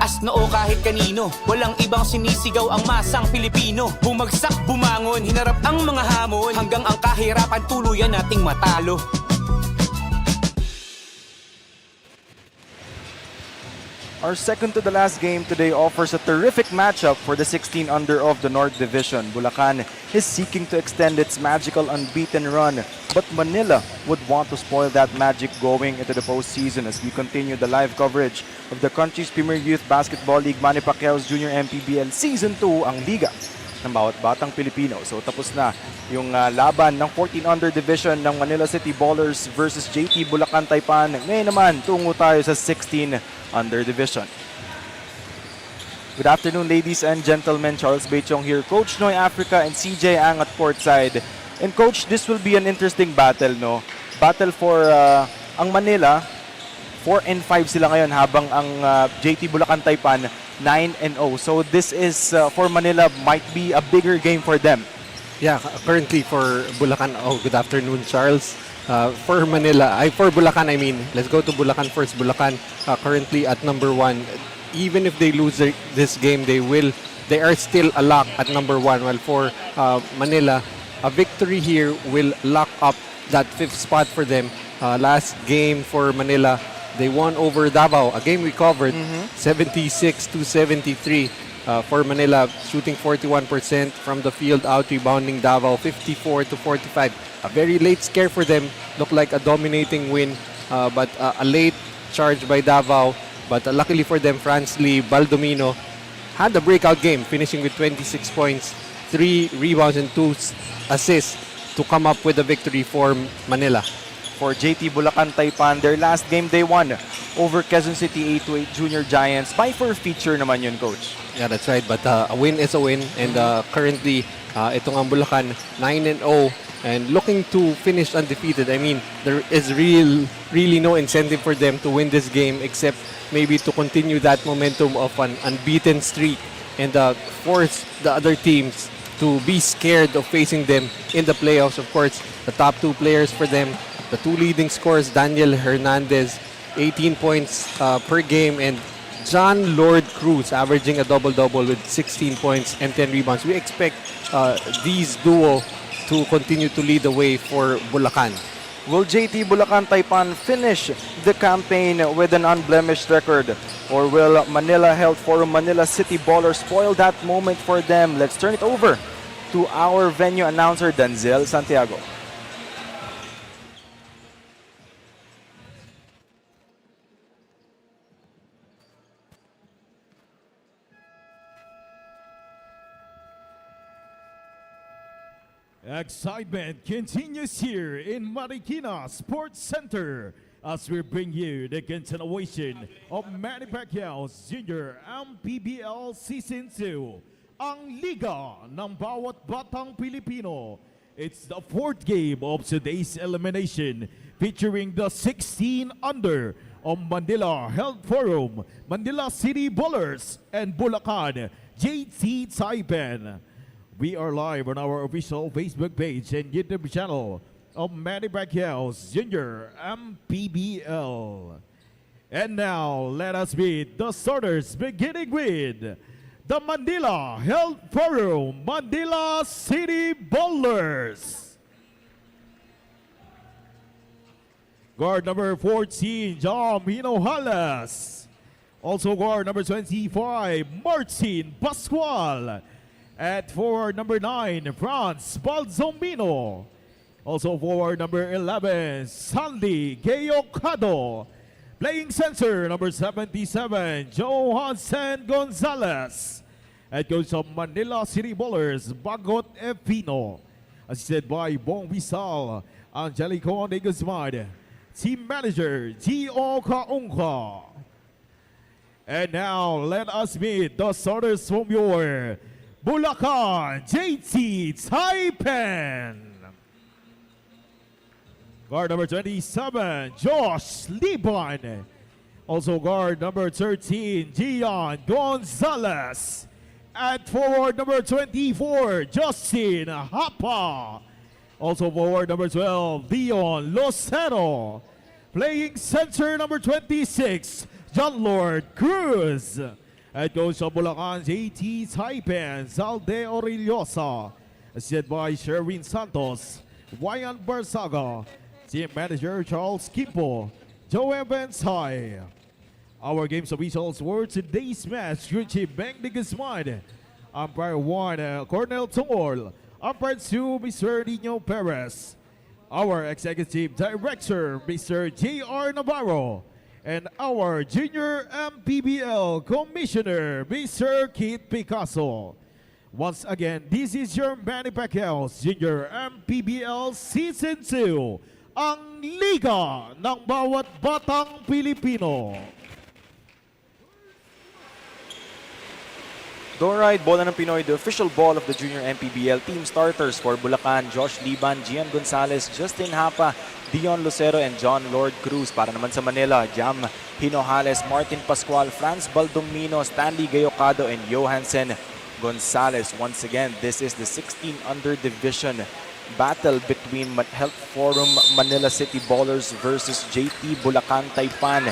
mataas na o kahit kanino. Walang ibang sinisigaw ang masang Pilipino. Bumagsak, bumangon, hinarap ang mga hamon, hanggang ang kahirapan tuluyan nating matalo. Our second to the last game today offers a terrific matchup for the 16 under of the North Division. Bulacan is seeking to extend its magical unbeaten run, but Manila would want to spoil that magic going into the postseason as we continue the live coverage of the country's Premier Youth Basketball League, Manny Pacquiao's Junior MPBL Season 2, ang liga ng bawat batang Pilipino. So tapos na yung laban ng 14 under division ng Manila City Ballers versus JT Bulacan Taipan. Ngayon naman, tungo tayo sa 16 under division. Good afternoon, ladies and gentlemen. Charles Bechong here, Coach Noy Africa and CJ Ang at courtside. And Coach, this will be an interesting battle, no? Battle for ang Manila, 4-5 sila ngayon, habang ang JT Bulacan Taipan 9-0. So this is for Manila might be a bigger game for them. Yeah, currently for Bulacan. Oh, good afternoon, Charles. For Manila, for Bulacan, I mean, let's go to Bulacan first. Bulacan currently at number 1. Even if they lose this game, they are still a lock at number 1. While for Manila, a victory here will lock up that 5th spot for them. Last game for Manila, they won over Davao, a game we covered, 76-73. For Manila, shooting 41% from the field, out rebounding Davao 54-45. A very late scare for them, looked like a dominating win, but a late charge by Davao. But luckily for them, Franz Lee Baldomino had a breakout game, finishing with 26 points, 3 rebounds and 2 assists to come up with a victory for Manila. For JT Bulacan Taipan, their last game they won over Quezon City 8-8 Junior Giants. By forfeiture naman yun, Coach. Yeah, that's right. But a win is a win. And currently, itong ang Bulacan, 9-0 and looking to finish undefeated. I mean, there is really no incentive for them to win this game except maybe to continue that momentum of an unbeaten streak and force the other teams to be scared of facing them in the playoffs. Of course, the top 2 players for them, the 2 leading scorers, Daniel Hernandez, 18 points per game, and John Lord Cruz averaging a double-double with 16 points and 10 rebounds. We expect these duo to continue to lead the way for Bulacan. Will JT Bulacan Taipan finish the campaign with an unblemished record? Or will Manila Health Forum Manila City Ballers spoil that moment for them? Let's turn it over to our venue announcer, Denzel Santiago. Excitement continues here in Marikina Sports Center as we bring you the continuation of Manny Pacquiao's Junior MPBL Season 2, ang Liga ng Bawat Batang Pilipino. It's the 4th game of today's elimination featuring the 16 under of Manila Health Forum, Manila City Ballers, and Bulacan JT Taipan. We are live on our official Facebook page and YouTube channel of Manny Pacquiao's Junior MPBL. And now, let us meet the starters, beginning with the Manila Health Forum, Manila City Ballers. Guard number 14, John Hinojalas. Also guard number 25, Martin Pascual. At forward number 9, Franz Baldomino. Also forward number 11, Sandy Gayocado. Playing center number 77, Johansen Gonzalez. At coach of Manila City Ballers, Bagot Evino. Assisted by Bong Visal, Angelico de Guzman. Team manager, Gio Kaungka. And now let us meet the starters from your Bulacan JT Taipan. Guard number 27, Josh Liban. Also guard number 13, Gian Gonzalez. At forward number 24, Justin Hapa. Also forward number 12, Dion Locero. Playing center number 26, John Lord Cruz. Head coach of Bulacan, JT Taipan, Zalde Orillosa. Assisted by Sherwin Santos, Wayan Barsaga. Team manager Charles Kimpo, Joe Bensai. Our games officials were today's match, Richie Beng de Guzman. Umpire 1, Cornel Tongol. Umpire 2, Mr. Nino Perez. Our executive director, Mr. J.R. Navarro. And our junior MPBL commissioner, Mr. Keith Picasso. Once again, this is your Manny Pacquiao's Junior MPBL Season 2. Ang Liga ng Bawat Batang Pilipino. Doride, bola ng Pinoy, the official ball of the Junior MPBL. Team starters for Bulacan, Josh Liban, Gian Gonzalez, Justin Hapa, Dion Lucero, and John Lord Cruz. Para naman sa Manila, Jam Hinojales, Martin Pascual, Franz Baldomino, Stanley Gayocado, and Johansen Gonzalez. Once again, this is the 16 under division battle between Health Forum Manila City Ballers versus JT Bulacan Taipan.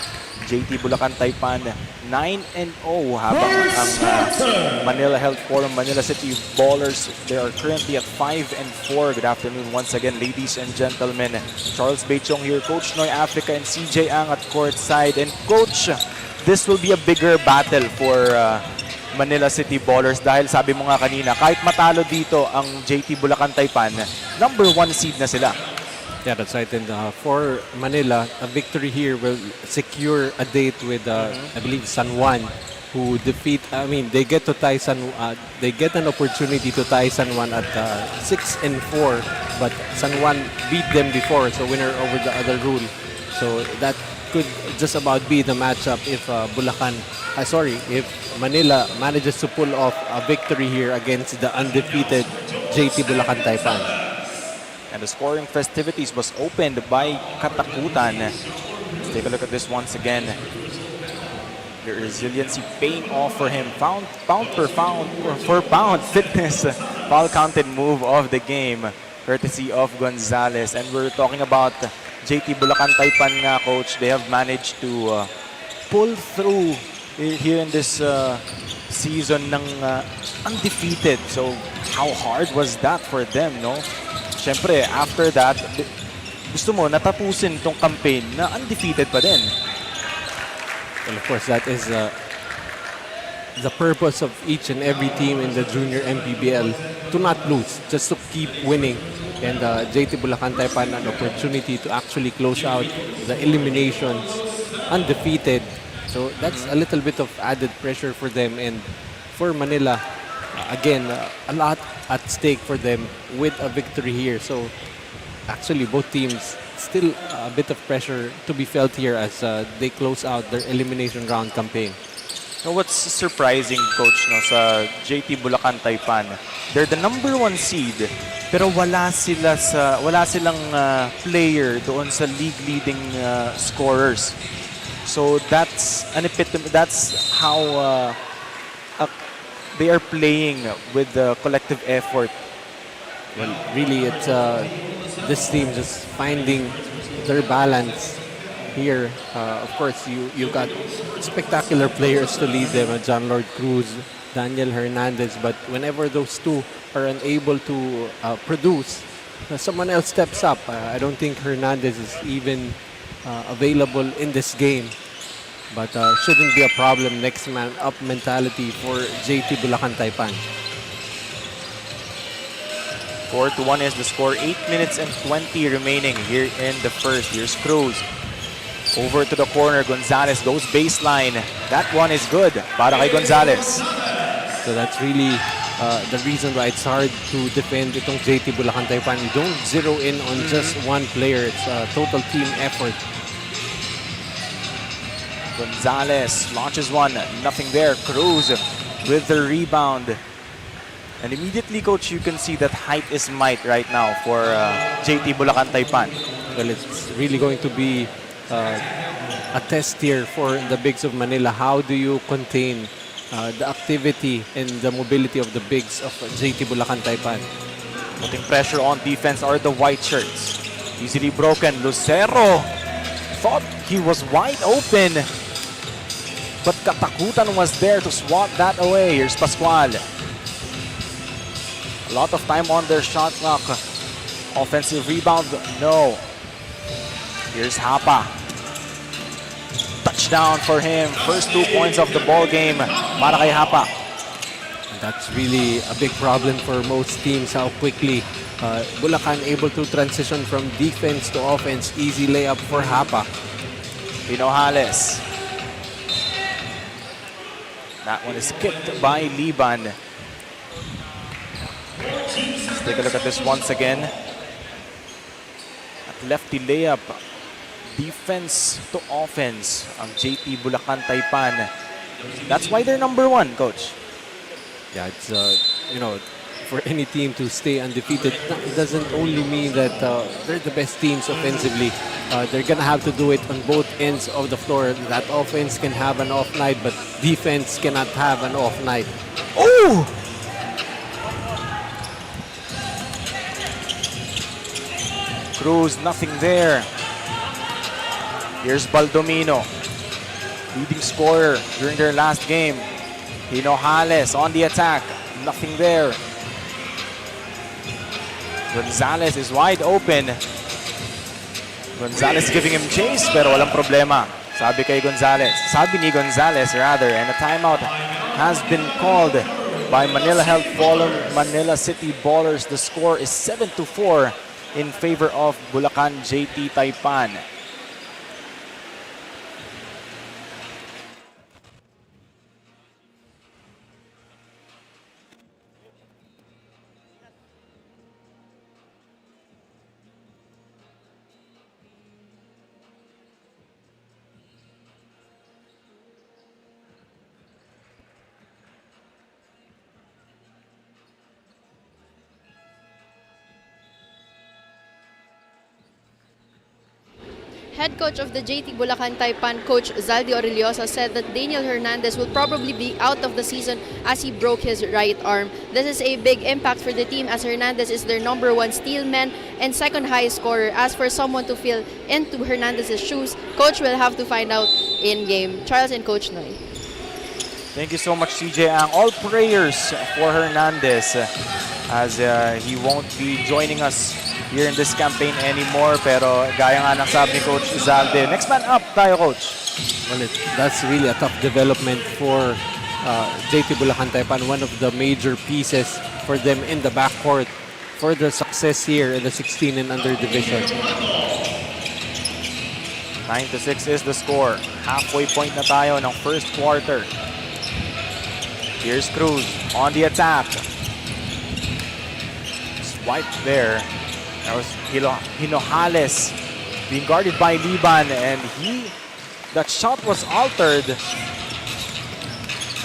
JT Bulacan Taipan 9-0 habang ang Manila Health Forum Manila City Ballers, they are currently at 5-4. Good afternoon once again, ladies and gentlemen. Charles Bechong here, Coach Noy Africa and CJ Ang at courtside. And Coach, this will be a bigger battle for Manila City Ballers dahil sabi mo nga kanina, kahit matalo dito ang JT Bulacan Taipan, number 1 seed na sila. Yeah, that's right. And for Manila, a victory here will secure a date with, I believe, San Juan, who they get to tie they get an opportunity to tie San Juan at 6-4, but San Juan beat them before, so winner over the other rule. So that could just about be the matchup if if Manila manages to pull off a victory here against the undefeated JT Bulacan Taipan. And the scoring festivities was opened by Katakutan. Let's take a look at this once again. The resiliency paying off for him. Pound for pound fitness foul counted move of the game, courtesy of Gonzalez. And we're talking about JT Bulacan Taipan nga, Coach. They have managed to pull through here in this season ng undefeated. So how hard was that for them, no? Siyempre, after that, gusto mo natapusin tong campaign na undefeated pa din. Well, of course, that is the purpose of each and every team in the Junior MPBL, to not lose, just to keep winning. And JT Bulacan Taipan an opportunity to actually close out the eliminations undefeated. So that's a little bit of added pressure for them. And for Manila, again, a lot at stake for them with a victory here. So actually, both teams still a bit of pressure to be felt here as they close out their elimination round campaign. So what's surprising, Coach, no, sa JT Bulacan Taipan, they're the number 1 seed, pero wala silang player doon sa league-leading scorers. So that's an epitome. That's how they are playing with the collective effort. Well, really, it's this team just finding their balance here. Of course, you got spectacular players to lead them, John Lord Cruz, Daniel Hernandez. But whenever those two are unable to produce, someone else steps up. I don't think Hernandez is even available in this game. But shouldn't be a problem. Next man up mentality for JT Bulacan Taipan. 4-1 is the score. 8 minutes and 20 remaining here in the first. Here's Cruz. Over to the corner. Gonzalez goes baseline. That one is good para kay Gonzalez. So that's really the reason why it's hard to defend itong JT Bulacan Taipan. You don't zero in on just one player. It's a total team effort. Gonzalez launches one, nothing there. Cruz with the rebound. And immediately, Coach, you can see that height is might right now for JT Bulacan Taipan. Well, it's really going to be a test here for the bigs of Manila. How do you contain the activity and the mobility of the bigs of JT Bulacan Taipan? Putting pressure on defense are the white shirts. Easily broken. Lucero thought he was wide open. but katakutan was there to swat that away. Here's Pascual. A lot of time on their shot clock. Offensive rebound, no. Here's Hapa. Touchdown for him. First 2 points of the ball game para kay Hapa. And that's really a big problem for most teams, how quickly Bulacan able to transition from defense to offense. Easy layup for Hapa. Pinojales. That one is kicked by Liban. Let's take a look at this once again. At lefty layup. Defense to offense ang JT Bulacan Taipan. That's why they're number 1, Coach. Yeah, it's, you know, for any team to stay undefeated, it doesn't only mean that they're the best teams offensively. They're going to have to do it on both ends of the floor. That offense can have an off night, but defense cannot have an off night. Oh! Cruz, nothing there. Here's Baldomino, leading scorer during their last game. Pinojales on the attack, nothing there. Gonzalez is wide open. Gonzalez giving him chase pero walang problema. Sabi ni Gonzalez rather, and a timeout has been called by Manila Health Forum Manila City Ballers. The score is 7-4 in favor of Bulacan JT Taipan. Head coach of the JT Bulacan Taipan, Coach Zaldi Oreliosa, said that Daniel Hernandez will probably be out of the season as he broke his right arm. This is a big impact for the team as Hernandez is their number 1 steal man and second highest scorer. As for someone to fill into Hernandez's shoes, coach will have to find out in game. Charles and Coach Noy. Thank you so much, CJ Ang. All prayers for Hernandez as he won't be joining us here in this campaign anymore. Pero gaya nga ng sabi ni Coach Zalde, next man up tayo, Coach. Well, that's really a tough development for JT Bulacan Taipan. One of the major pieces for them in the backcourt for their success here in the 16 and under division. 9-6 is the score. Halfway point na tayo ng first quarter. Here's Cruz on the attack. Swipe there. That was Hinojales being guarded by Liban, and that shot was altered.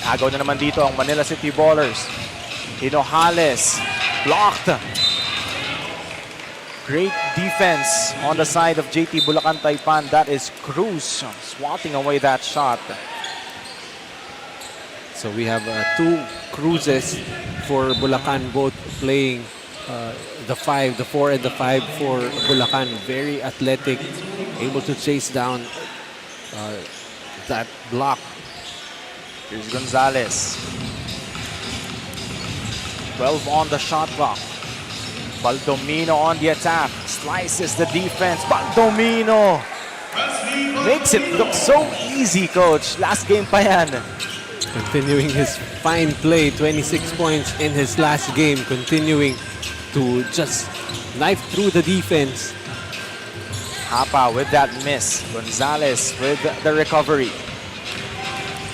Agaw na naman dito ang Manila City Ballers. Hinojales blocked. Great defense on the side of JT Bulacan Taipan. That is Cruz swatting away that shot. So we have 2 Cruzes for Bulacan, both playing the 5, the 4 and the 5 for Bulacan. Very athletic, able to chase down that block. Here's Gonzalez. 12 on the shot clock. Baldomino on the attack. Slices the defense. Baldomino makes it look so easy, Coach. Last game pa yan. Continuing his fine play, 26 points in his last game, continuing to just knife through the defense. Hapa with that miss. Gonzalez with the recovery.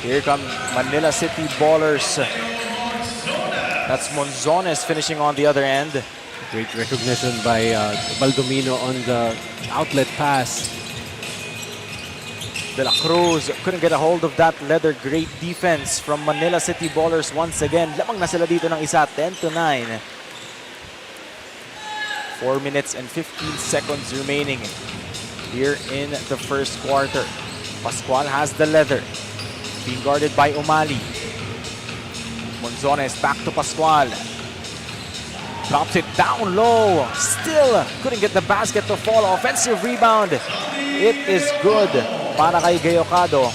Here come Manila City Ballers. That's Monzones finishing on the other end. Great recognition by Baldomino on the outlet pass. De La Cruz couldn't get a hold of that leather. Great defense from Manila City Ballers once again. Lamang na sila dito ng isa, 10-9. 4 minutes and 15 seconds remaining here in the first quarter. Pascual has the leather, being guarded by Umali. Monzones back to Pascual. Drops it down low. Still couldn't get the basket to fall. Offensive rebound. It is good para kay Gayocado.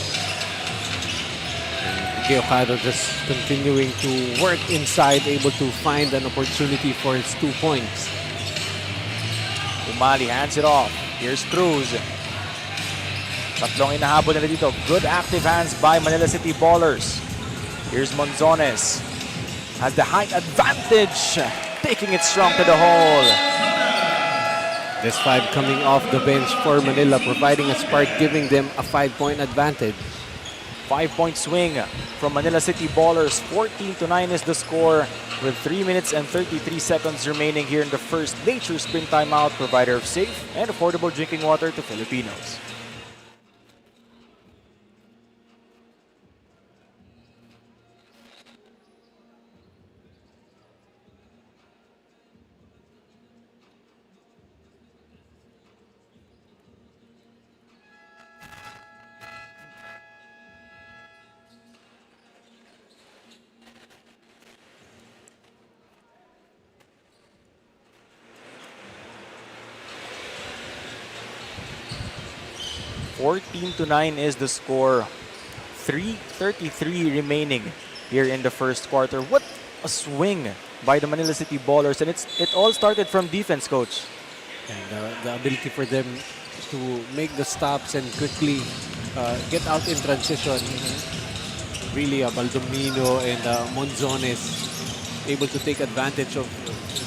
Okado just continuing to work inside, able to find an opportunity for his 2 points. Umali hands it off. Here's Cruz. Tatlong inahabol nila dito. Good active hands by Manila City Ballers. Here's Monzones. Has the height advantage. Taking it strong to the hole. This 5 coming off the bench for Manila, providing a spark, giving them a 5-point advantage. 5-point swing from Manila City Ballers. 14-9 is the score with 3 minutes and 33 seconds remaining here in the first Nature Spring Timeout, provider of safe and affordable drinking water to Filipinos. (14-9) is the score. 3:33 remaining here in the first quarter. What a swing by the Manila City Ballers, and it all started from defense, coach. And the ability for them to make the stops and quickly get out in transition. Really, Baldomino and Monzones able to take advantage of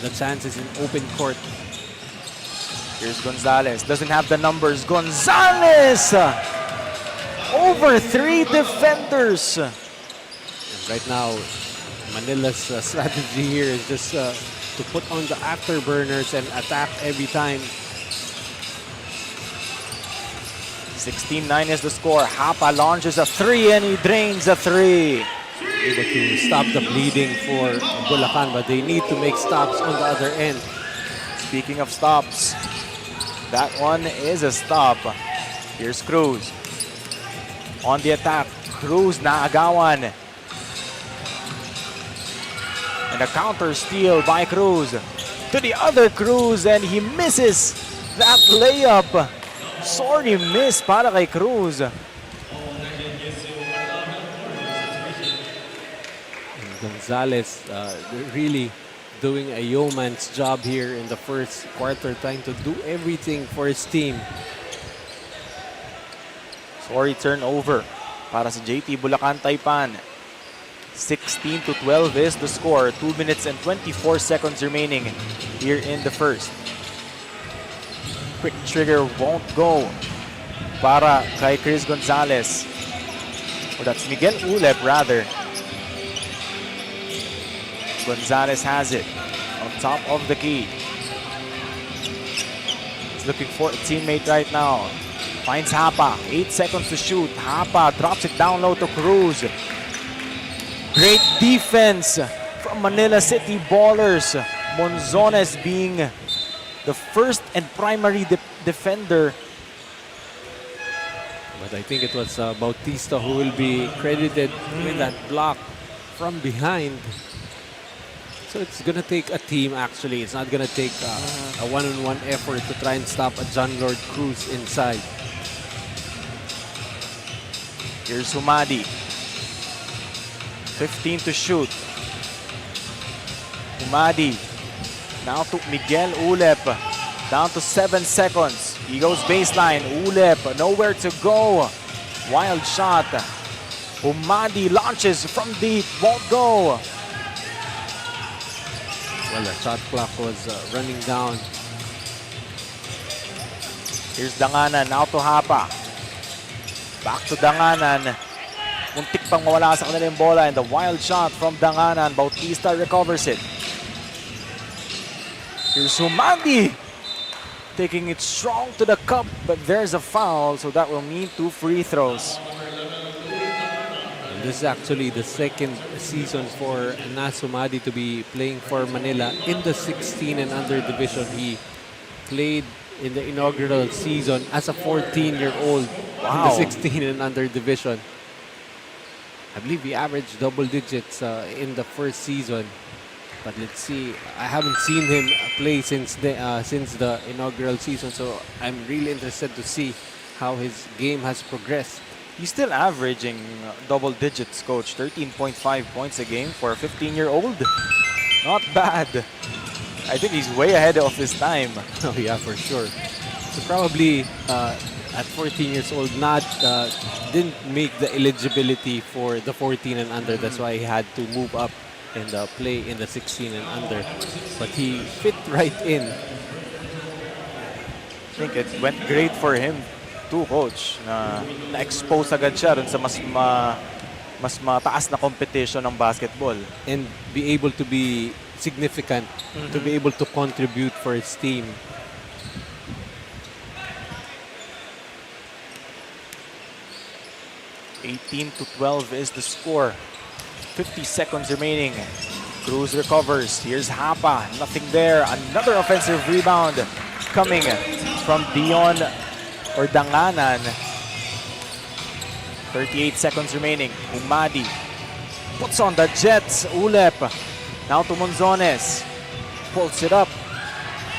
the chances in open court. Here's Gonzalez. Doesn't have the numbers. Gonzalez! Over 3 defenders. And right now, Manila's strategy here is just to put on the afterburners and attack every time. 16-9 is the score. Hapa launches a 3 and he drains a 3. Able to stop the bleeding for Bulacan, but they need to make stops on the other end. Speaking of stops, that one is a stop. Here's Cruz. On the attack, Cruz naagawan. And a counter steal by Cruz. To the other Cruz, and he misses that layup. Sorry miss para kay Cruz. And Gonzalez really doing a yeoman's job here in the first quarter, trying to do everything for his team. Sorry turnover para sa JT Bulacan Taipan. 16-12 is the score. 2 minutes and 24 seconds remaining here in the first. Quick trigger won't go para kay Chris Gonzalez. Or that's Miguel Ulep rather. Gonzalez has it on top of the key. He's looking for a teammate right now. Finds Hapa. 8 seconds to shoot. Hapa drops it down low to Cruz. Great defense from Manila City Ballers. Monzones being the first and primary defender. But I think it was Bautista who will be credited with that block from behind. So it's going to take a team, actually. It's not going to take a one-on-one effort to try and stop a John Lord Cruz inside. Here's Humadi. 15 to shoot. Humadi. Now to Miguel Ulep. Down to 7 seconds. He goes baseline. Ulep nowhere to go. Wild shot. Humadi launches from deep. Won't go. Well, the shot clock was running down. Here's Danganan. Now to Hapa. Back to Danganan. Muntik pang mawala sa kanila yung bola, and the wild shot from Danganan. Bautista recovers it. Here's Humadi. Taking it strong to the cup, but there's a foul, so that will mean 2 free throws. This is actually the second season for Nas Humadi to be playing for Manila in the 16 and under division. He played in the inaugural season as a 14-year-old in the 16 and under division. I believe he averaged double digits in the first season. But let's see, I haven't seen him play since the inaugural season, so I'm really interested to see how his game has progressed. He's still averaging double digits, coach. 13.5 points a game for a 15-year-old. Not bad. I think he's way ahead of his time. Oh yeah, for sure. So probably at 14 years old, didn't make the eligibility for the 14 and under. That's why he had to move up and play in the 16 and under. But he fit right in. I think it went great for him too, coach. Na-expose agad siya dun sa mas mataas na competition ng basketball. And be able to be significant, to be able to contribute for his team. (18-12) is the score. 50 seconds remaining. Cruz recovers. Here's Hapa. Nothing there. Another offensive rebound coming from Dion or Danganan. 38 seconds remaining. Umadi puts on the Jets. Ulep. Now to Monzones. Pulls it up.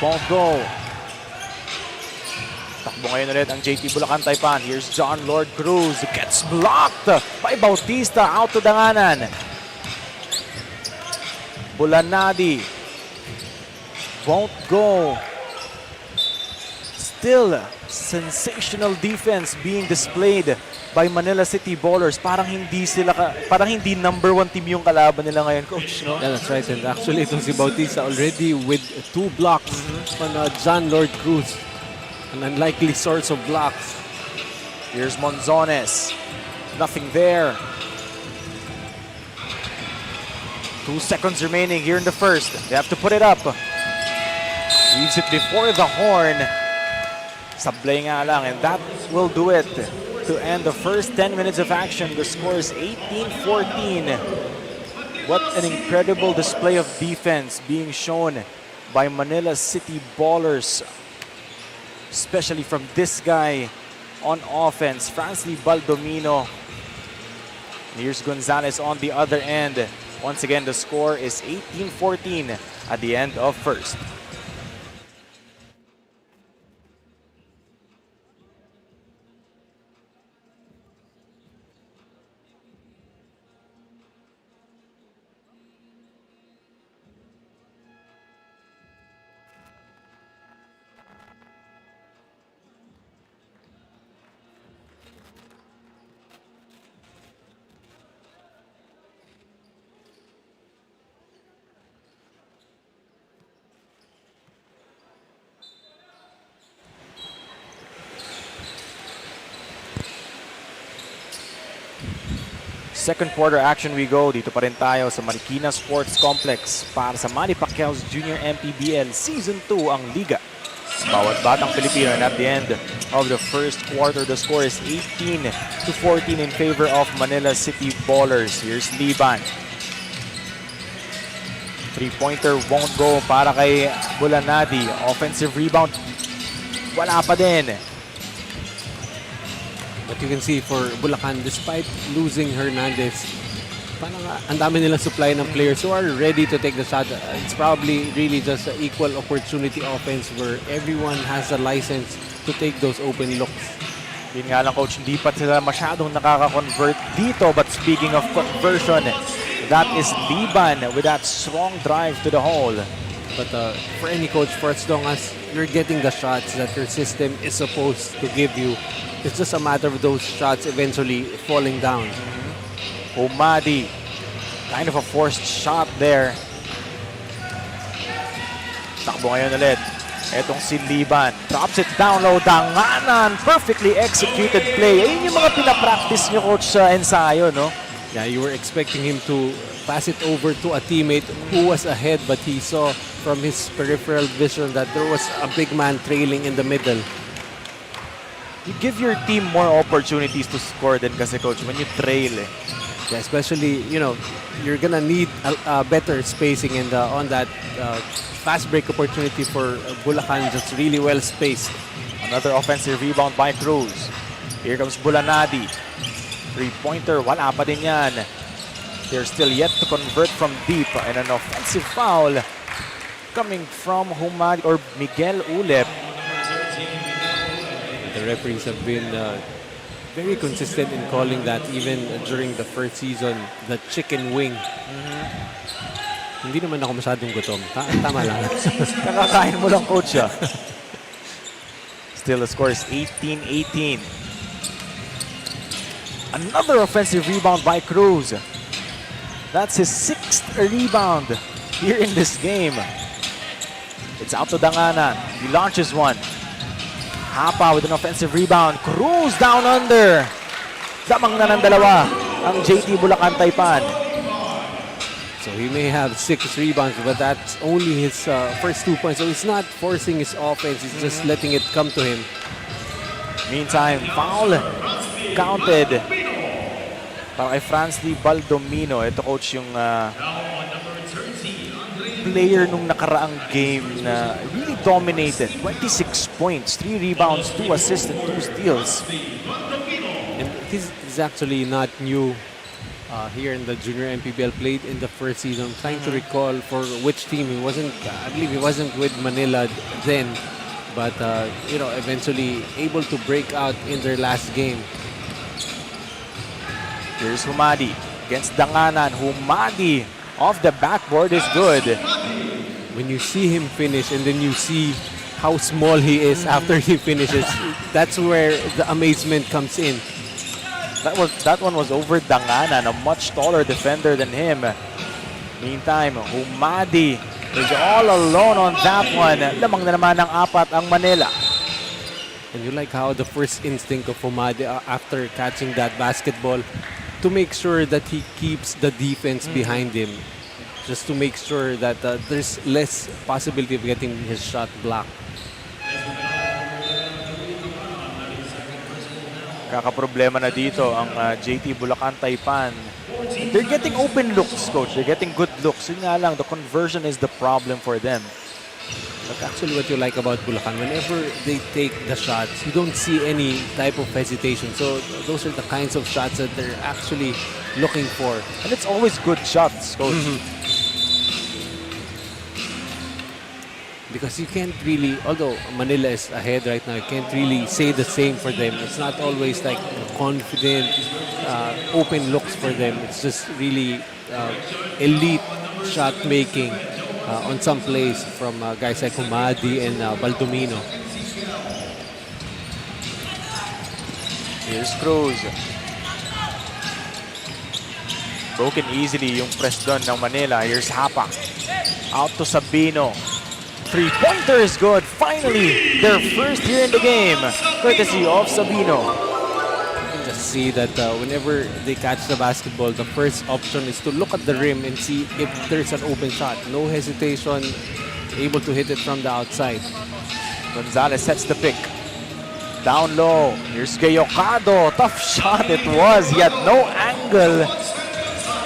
Won't go. Takbo ngayon ulit ang JT Bulacan Taipan. Here's John Lord Cruz. Gets blocked by Bautista. Out to Danganan. Bulanadi. Won't go. Still, sensational defense being displayed by Manila City Ballers. Parang hindi number one team yung kalaban nila ngayon, coach, no? Yeah, that's right. And actually, itong si Bautista already with 2 blocks on John Lord Cruz. An unlikely source of blocks. Here's Monzones. Nothing there. 2 seconds remaining here in the first. They have to put it up. Leaves it before the horn. Sablay nga lang, and that will do it to end the first 10 minutes of action. The score is 18-14. What an incredible display of defense being shown by Manila City Ballers, especially from this guy on offense, Fransley Baldomino. Here's Gonzalez on the other end. Once again, the score is 18-14 at the end of first. Second quarter action we go. Dito pa rin tayo sa Marikina Sports Complex para sa Manny Pacquiao's Junior MPBL Season 2 ang Liga. Bawat batang Pilipino, and at the end of the first quarter, the score is 18-14 in favor of Manila City Ballers. Here's Liban. Three-pointer won't go para kay Bulanadi. Offensive rebound. Wala pa din. But you can see for Bulacan, despite losing Hernandez, parang ang dami nilang supply ng players who are ready to take the shot. It's probably really just an equal opportunity offense where everyone has a license to take those open looks. Yun nga lang, coach, hindi pa sila masyadong nakaka-convert dito. But speaking of conversion, that is Liban with that strong drive to the hole. But for any coach, for as long as you're getting the shots that your system is supposed to give you, it's just a matter of those shots eventually falling down. Umadi, kind of a forced shot there. Takbo ngayon ulit. Etong si Liban, drops it down low, Danganan, perfectly executed play. Ayun yung mga pinapractice niyo, coach, sa ensayo, no? Yeah, you were expecting him to pass it over to a teammate who was ahead, but he saw from his peripheral vision that there was a big man trailing in the middle. You give your team more opportunities to score than kasi, coach, when you trail. Yeah, especially, you know, you're gonna need a better spacing, and on that fast break opportunity for Bulacan, just really well spaced. Another offensive rebound by Cruz. Here comes Bulanadi. Three-pointer, wala pa din yan. They're still yet to convert from deep. And an offensive foul coming from Humadi or Miguel Ulep. The referees have been very consistent in calling that even during the first season, the chicken wing. Hindi naman ako masyadong gutom. Tama lang. Nakakain mo lang, coach. Still, the score is 18-18. Another offensive rebound by Cruz. That's his 6th rebound here in this game. It's out to Danganan. He launches one. Hapa with an offensive rebound. Cruz down under. Damang na ng dalawa ang JT Bulacan Taipan. So he may have 6 rebounds, but that's only his first 2 points. So he's not forcing his offense. He's just letting it come to him. Meantime, foul counted para kay Fransley Baldomino. Ito, coach, yung player nung nakaraang game na really dominated. 26 points, 3 rebounds, 2 assists, and 2 steals. And this is actually not new here in the junior MPBL. Played in the first season. I'm trying to recall for which team. He wasn't, I believe he wasn't with Manila then, but you know, eventually able to break out in their last game. Here's Humadi against Danganan. Humadi off the backboard is good. When you see him finish and then you see how small he is after he finishes, that's where the amazement comes in. That one was over Danganan, a much taller defender than him. Meantime, Humadi is all alone on that one. Lamang na naman ng 4 ang Manila. And you like how the first instinct of Humadi after catching that basketball to make sure that he keeps the defense behind him, just to make sure that there's less possibility of getting his shot blocked. Kakaproblema na dito ang JT Bulacan Taipan. They're getting open looks, coach. They're getting good looks. Yun nga lang, the conversion is the problem for them. But actually what you like about Bulacan, whenever they take the shots, you don't see any type of hesitation. So those are the kinds of shots that they're actually looking for. And it's always good shots, coach. Because you can't really, although Manila is ahead right now, you can't really say the same for them. It's not always like confident, open looks for them. It's just really elite shot making on some plays from guys like Humadi and Baldomino. Here's Cruz. Broken easily yung press doon ng Manila. Here's Hapa. Out to Sabino. 3-pointer is good. Finally, their first here in the game. Courtesy of Sabino. You can just see that whenever they catch the basketball, the first option is to look at the rim and see if there's an open shot. No hesitation, able to hit it from the outside. Gonzalez sets the pick. Down low. Here's Gayocado. Tough shot it was. He had no angle.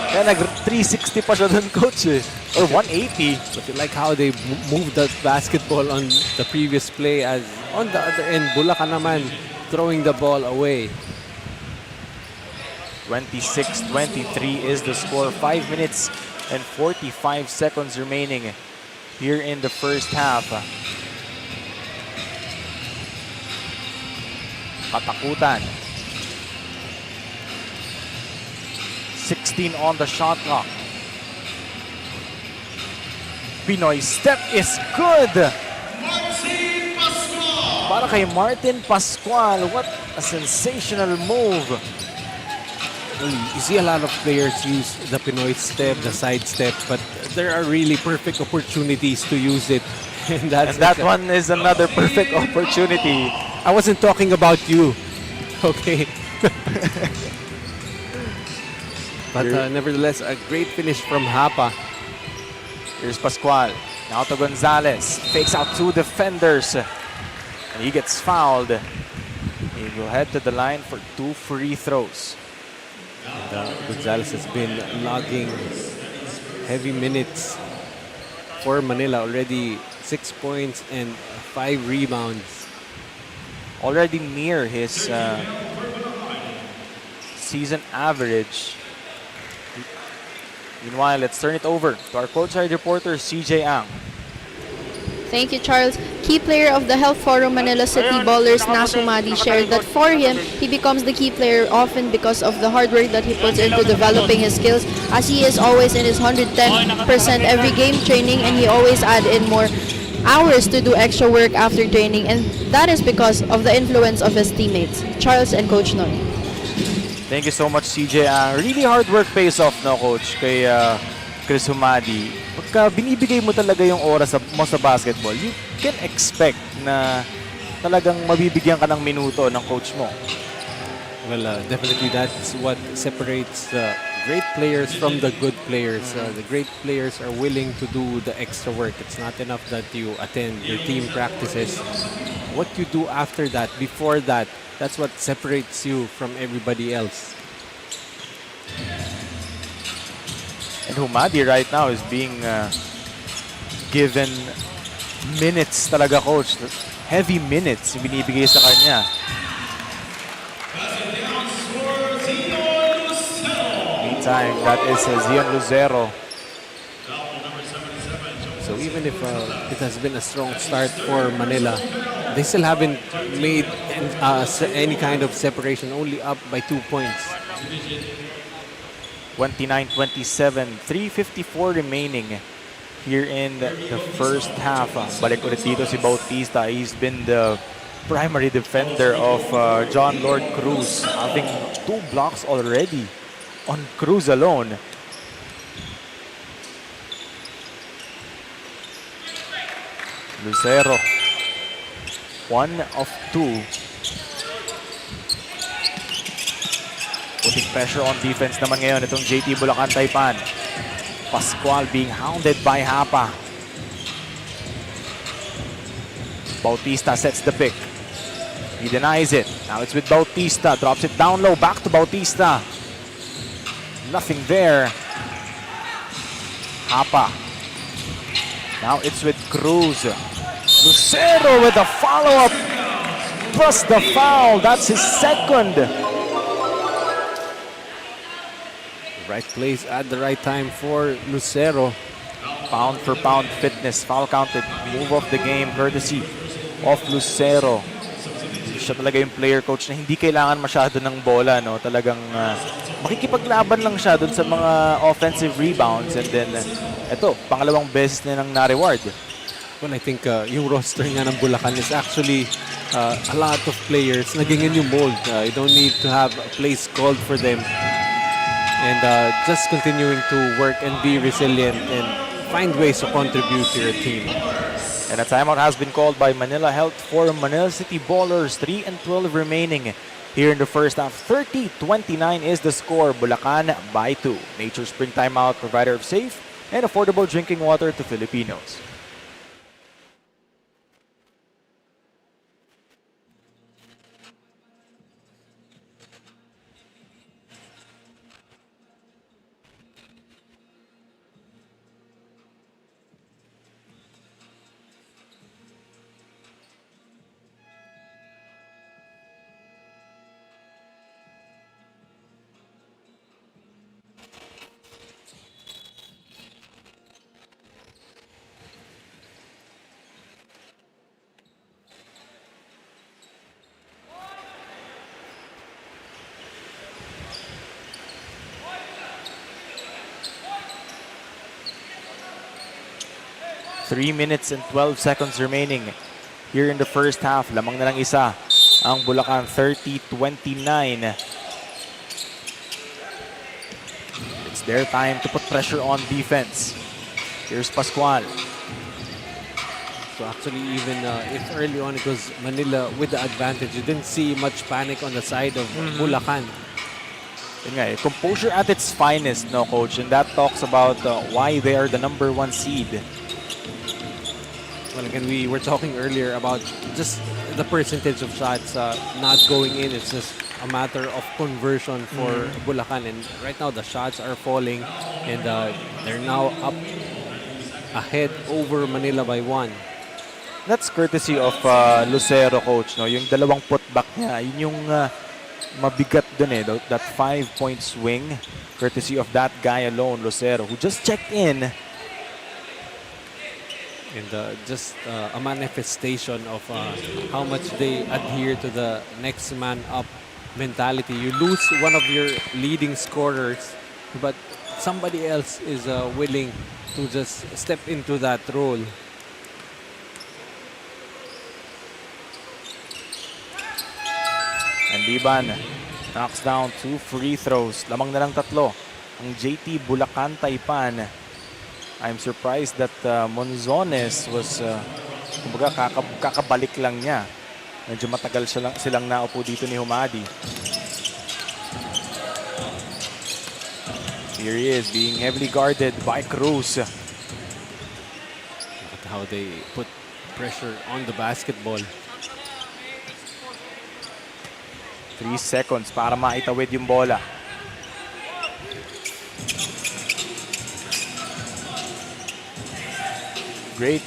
Kaya nag-360 pa siya dun, coach. Or 180. But you like how they moved that basketball on the previous play, as on the other end, Bulacan naman throwing the ball away. 26-23 is the score. 5 minutes and 45 seconds remaining here in the first half. Katakutan. 16 on the shot clock. Pinoy step is good. Para kay Martin Pascual. What a sensational move. You see a lot of players use the Pinoy step, the side step, but there are really perfect opportunities to use it. And that one is another perfect opportunity. I wasn't talking about you. Okay. But nevertheless, a great finish from Hapa. Here's Pascual. Now to Gonzalez. Fakes out 2 defenders. And he gets fouled. He will head to the line for 2 free throws. And, Gonzalez has been logging heavy minutes for Manila. Already 6 points and 5 rebounds. Already near his season average. Meanwhile, let's turn it over to our courtside reporter, CJ Ang. Thank you, Charles. Key player of the Health Forum Manila City Ballers, Nasumadi, shared that for him, he becomes the key player often because of the hard work that he puts into developing his skills, as he is always in his 110% every game training, and he always add in more hours to do extra work after training, and that is because of the influence of his teammates, Charles and Coach Noy. Thank you so much, CJ. Really hard work pays off, no, Coach, kay Chris Humadi. Pagka binibigay mo talaga yung oras mo sa basketball, you can expect na talagang mabibigyan ka ng minuto ng coach mo. Well, definitely that's what separates the great players from the good players. The great players are willing to do the extra work. It's not enough that you attend your team practices. What you do after that, before that, that's what separates you from everybody else. And Humadi right now is being given minutes talaga, Coach. Heavy minutes yung binibigay sa kanya. Meantime, that is Zion Lucero. So even if it has been a strong start for Manila, they still haven't made any kind of separation, only up by 2 points. 29-27, 3:54 remaining here in the first half. Balik ulit dito si Bautista. He's been the primary defender of John Lord Cruz, having 2 blocks already on Cruz alone. Lucero, 1 of 2. Putting pressure on defense naman ngayon itong JT Bulacan Taipan. Pascual being hounded by Hapa. Bautista sets the pick. He denies it. Now it's with Bautista. Drops it down low. Back to Bautista. Nothing there. Hapa. Now it's with Cruz. Lucero with a follow-up. Plus the foul. That's his second. Right place at the right time for Lucero. Pound for pound fitness. Foul counted. Move of the game courtesy of Lucero. Siya talaga yung player, Coach, na hindi kailangan masyado ng bola, no? Talagang makikipaglaban lang siya dun sa mga offensive rebounds, and then eto, pangalawang beses na nang na-reward. Well, I think yung roster nga ng Bulacan is actually a lot of players na ganyan yung mold. You don't need to have a place called for them. And just continuing to work and be resilient and find ways to contribute to your team. And a timeout has been called by Manila Health Forum Manila City Ballers. 3:12 remaining here in the first half. 30-29 is the score. Bulacan by 2. Nature Spring Timeout, provider of safe and affordable drinking water to Filipinos. Three minutes and 12 seconds remaining here in the first half. Lamang na lang isa ang Bulacan. 30-29. It's their time to put pressure on defense. Here's Pascual. So actually, even if early on it was Manila with the advantage, you didn't see much panic on the side of Bulacan. Yun nga, composure at its finest, no, Coach? And that talks about why they are the #1 seed. Well, again, we were talking earlier about just the percentage of shots not going in. It's just a matter of conversion for Bulacan. And right now, the shots are falling. And they're now up ahead over Manila by 1. That's courtesy of Lucero, Coach. No? Yung dalawang putback niya, yun yung mabigat dun eh. That 5-point swing, courtesy of that guy alone, Lucero, who just checked in. And just a manifestation of how much they adhere to the next man up mentality. You lose one of your leading scorers, but somebody else is willing to just step into that role. And Liban knocks down 2 free throws. Lamang na lang 3 ang JT Bulacan Taipan. I'm surprised that Monzones was, kumbaga kakabalik lang niya. Medyo matagal silang naupo dito ni Humadi. Here he is being heavily guarded by Cruz. Look at how they put pressure on the basketball. 3 seconds para maitawid yung bola. Great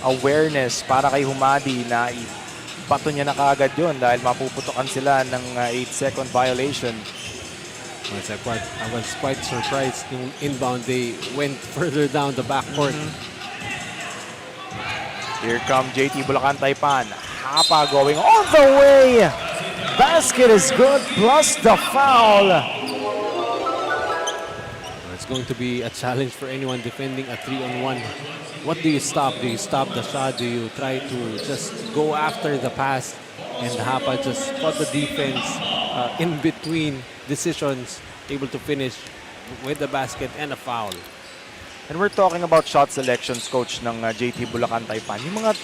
awareness para kay Humadi na ipato niya na kaagad yun dahil mapuputokan sila ng 8-second violation. I was quite surprised yung inbound. They went further down the backcourt. Here come JT Bulacan Taipan. Hapa going all the way. Basket is good plus the foul. It's going to be a challenge for anyone defending a 3-on-1. What do you stop? Do you stop the shot? Do you try to just go after the pass? And Hapa just caught the defense in between decisions, able to finish with the basket and a foul. And we're talking about shot selections, coach, ng JT Bulacan Taipan. Yung mga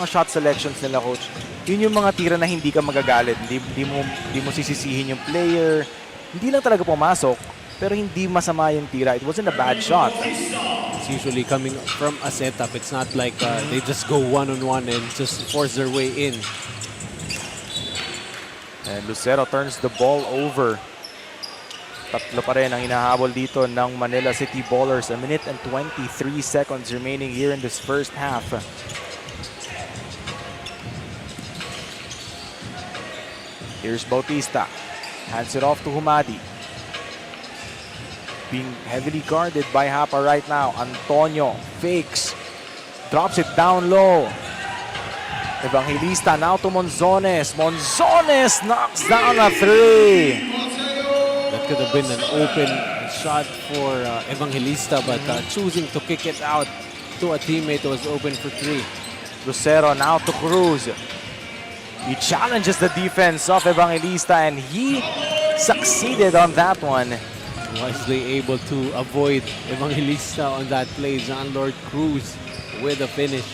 shot selections nila, coach, yun yung mga tira na hindi ka magagalit. Hindi mo sisisihin yung player. Hindi lang talaga pumasok, pero hindi masama yung tira. It wasn't a bad shot. It's usually coming from a setup. It's not like they just go one-on-one and just force their way in. And Lucero turns the ball over. Tatlo pa rin ang hinahabol dito ng Manila City Ballers. 1 minute and 23 seconds remaining here in this first half. Here's Bautista. Hands it off to Humadi. Being heavily guarded by Hapa right now. Antonio fakes. Drops it down low. Evangelista now to Monzones. Monzones knocks down a 3. That could have been an open shot for Evangelista, but choosing to kick it out to a teammate who was open for 3. Lucero now to Cruz. He challenges the defense of Evangelista and he succeeded on that one. Wisely able to avoid Evangelista on that play. Jean-Lord Cruz with a finish.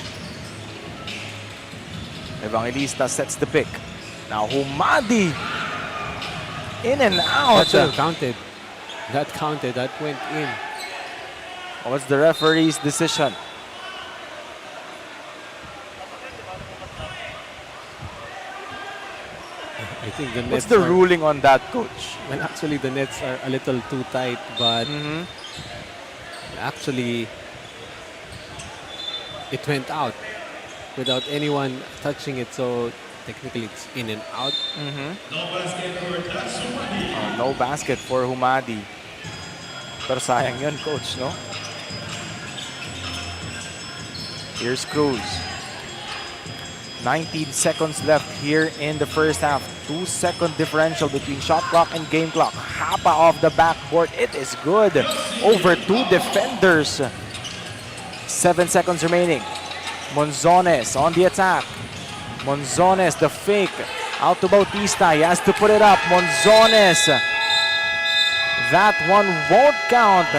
Evangelista sets the pick. Now Humadi. In and out. That counted. That counted. That went in. What's the referee's decision? I think the What's nets the are, ruling on that, coach? well, actually, the nets are a little too tight, but actually, it went out without anyone touching it. So technically, it's in and out. No basket for Humadi. Pero sayang yun, coach, no? Here's Cruz. 19 seconds left here in the first half. 2-second differential between shot clock and game clock. Hapa off the backboard. It is good. Over 2 defenders. 7 seconds remaining. Monzones on the attack. Monzones, the fake. Out to Bautista. He has to put it up. Monzones. That one won't count.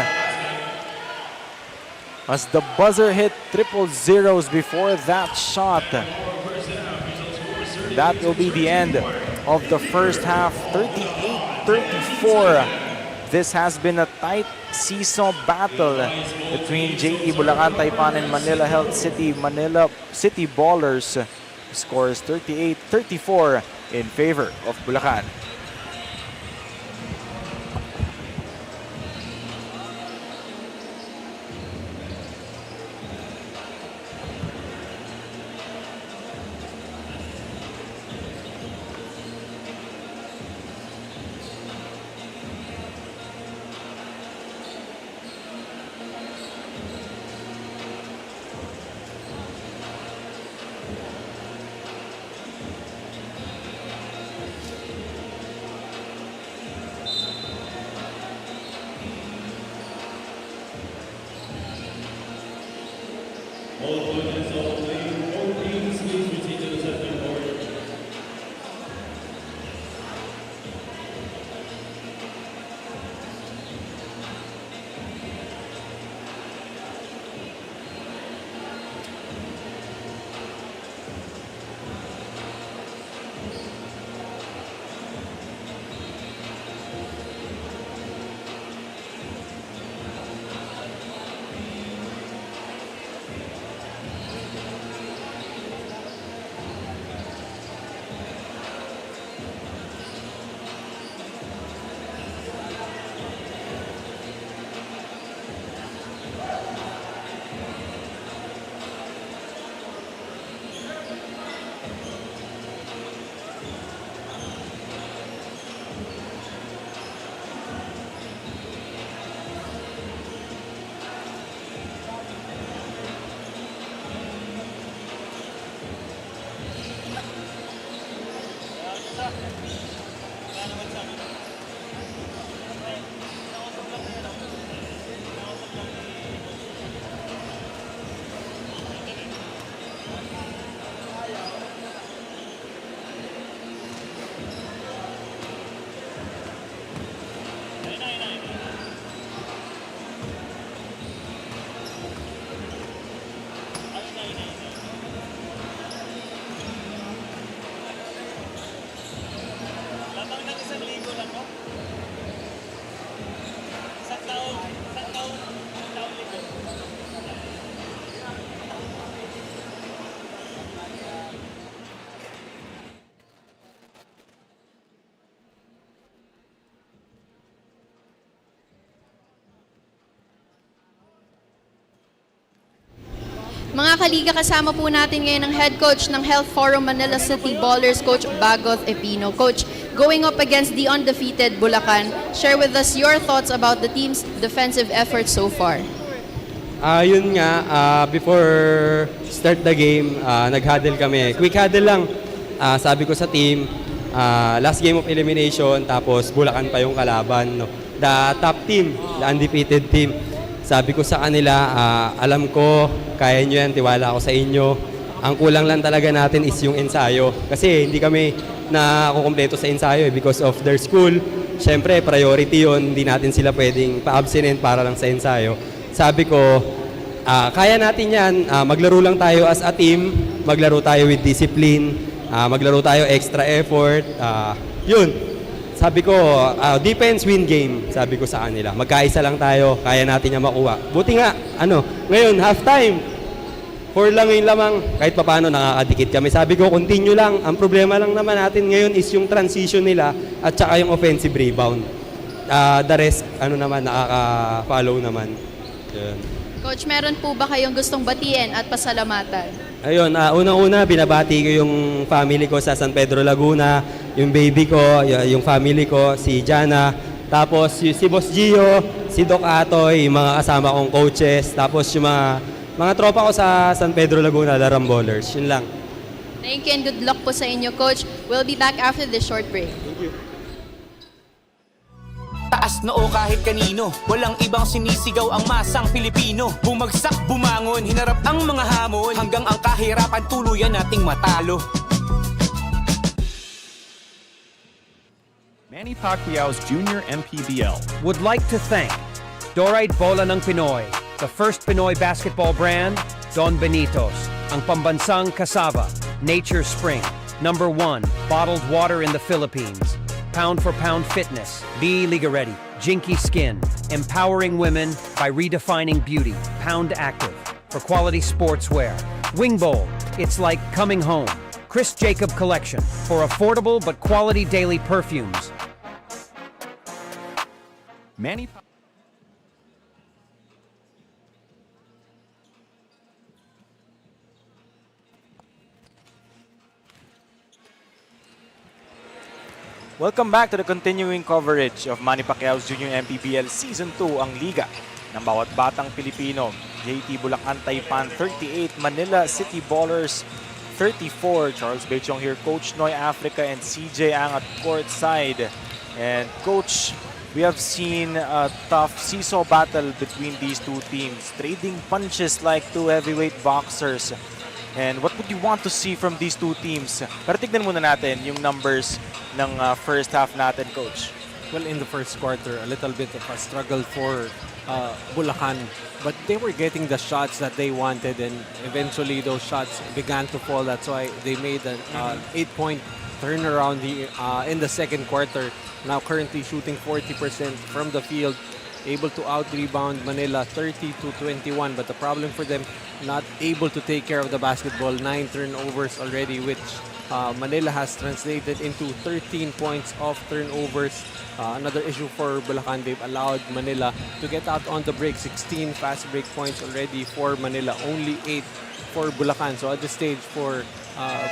As the buzzer hit triple zeros before that shot. That will be the end of the first half. 38-34. This has been a tight seesaw battle between JT Bulacan Taipan and Manila City Ballers. The score is 38-34 in favor of Bulacan. Mga kaliga, kasama po natin ngayon ang head coach ng Health Forum Manila City Ballers, Coach Bagoth Epino. Coach, going up against the undefeated Bulacan, share with us your thoughts about the team's defensive efforts so far. Yun nga, before start the game, nag-huddle kami. Quick huddle lang. Sabi ko sa team, last game of elimination, tapos Bulacan pa yung kalaban. No? The top team, the undefeated team. Sabi ko sa kanila, alam ko, kaya nyo yan, tiwala ako sa inyo. Ang kulang lang talaga natin is yung ensayo. Kasi hindi kami nakukumpleto sa ensayo because of their school. Siyempre, priority yun. Hindi natin sila pwedeng pa-abstinent para lang sa ensayo. Sabi ko, kaya natin yan. Maglaro lang tayo as a team. Maglaro tayo with discipline. Maglaro tayo extra effort. Yun. Sabi ko, defense win game, sabi ko sa kanila. Magkaisa lang tayo, kaya natin niya makuha. Buti nga, ngayon, halftime. 4 lang yung lamang, kahit papaano nakakadikit kami. Sabi ko, continue lang. Ang problema lang naman natin ngayon is yung transition nila at saka yung offensive rebound. The rest, nakaka-follow naman. Yun. Coach, meron po ba kayong gustong batiin at pasalamatan? Ayun, unang-una, binabati ko yung family ko sa San Pedro, Laguna, yung baby ko, yung family ko, si Jana, tapos si Boss Gio, si Doc Atoie, yung mga kasama kong coaches, tapos yung mga tropa ko sa San Pedro, Laguna, Larang Ballers. Yun lang. Thank you and good luck po sa inyo, Coach. We'll be back after this short break. Taas noo kahit kanino, walang ibang sinisigaw ang masang Pilipino. Bumagsak, bumangon, hinarap ang mga hamon, hanggang ang kahirapan tuluyan nating matalo. Manny Pacquiao's Junior MPBL would like to thank Dorite Bola ng Pinoy, the first Pinoy basketball brand, Don Benitos, ang pambansang cassava, Nature Spring, #1 bottled water in the Philippines, Pound for Pound Fitness, Be Liga Ready, Jinky Skin, empowering women by redefining beauty, Pound Active, for quality sportswear, Wing Bowl, it's like coming home, Chris Jacob Collection, for affordable but quality daily perfumes. Manny Welcome back to the continuing coverage of Manny Pacquiao's Junior MPBL Season 2, ang Liga ng bawat batang Pilipino. JT Bulacan Taipan 38, Manila City Ballers 34. Charles Bechong here, Coach Noy Africa and CJ Ang at courtside. And Coach, We have seen a tough seesaw battle between these two teams, trading punches like two heavyweight boxers. And what would you want to see from these two teams? Pero tignan muna natin yung numbers ng first half natin, Coach. Well, in the first quarter, a little bit of a struggle for Bulacan, but they were getting the shots that they wanted, and eventually those shots began to fall. That's why they made an 8-point turnaround in the second quarter. Now currently shooting 40% from the field, able to out-rebound Manila 30-21, but the problem for them, not able to take care of the basketball. 9 turnovers already, which Manila has translated into 13 points of turnovers. Another issue for Bulacan, they've allowed Manila to get out on the break. 16 fast break points already for Manila, only 8 for Bulacan. So at this stage for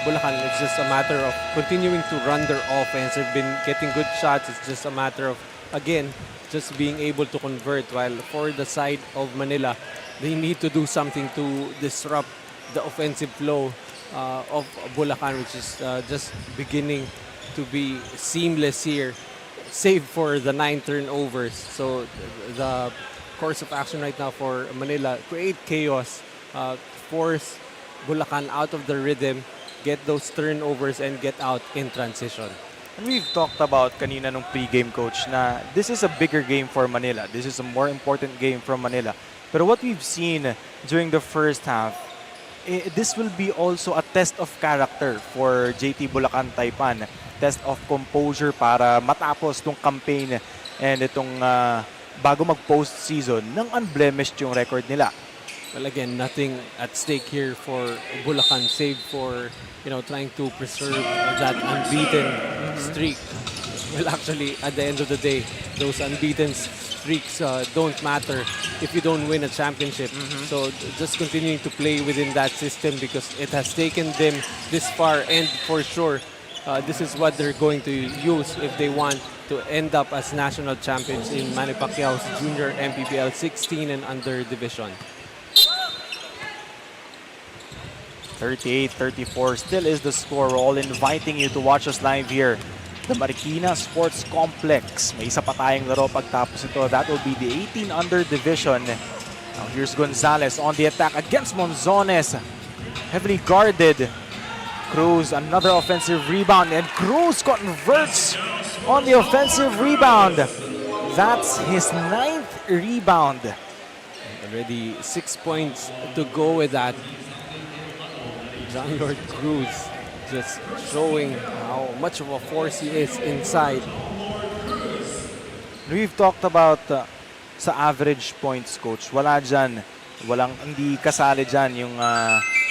Bulacan, it's just a matter of continuing to run their offense. They've been getting good shots. It's just a matter of, again, just being able to convert. While for the side of Manila, they need to do something to disrupt the offensive flow of Bulacan, which is just beginning to be seamless here, save for the 9 turnovers. So the course of action right now for Manila, create chaos, force Bulacan out of the rhythm, get those turnovers, and get out in transition. And we've talked about kanina nung pre-game, Coach, na this is a bigger game for Manila. This is a more important game from Manila. Pero what we've seen during the first half, this will be also a test of character for JT Bulacan Taipan. Test of composure para matapos tong campaign and itong bago mag-postseason ng unblemished yung record nila. Well, again, nothing at stake here for Bulacan, save for, trying to preserve that unbeaten streak. Well, actually, at the end of the day, those unbeaten streaks don't matter if you don't win a championship. So just continuing to play within that system, because it has taken them this far, and for sure, this is what they're going to use if they want to end up as national champions in Manny Pacquiao's Junior MPBL 16 and under division. 38-34 still is the score. We're all inviting you to watch us live here. The Marikina Sports Complex. May isa pa tayong laro pagtapos ito. That will be the 18 under division. Now here's Gonzalez on the attack against Monzones. Heavily guarded. Cruz, another offensive rebound, and Cruz converts on the offensive rebound. That's his 9th rebound. Already 6 points to go with that. John Lord Cruz just showing how much of a force he is inside. We've talked about sa average points, Coach. Wala dyan. Hindi kasali dyan yung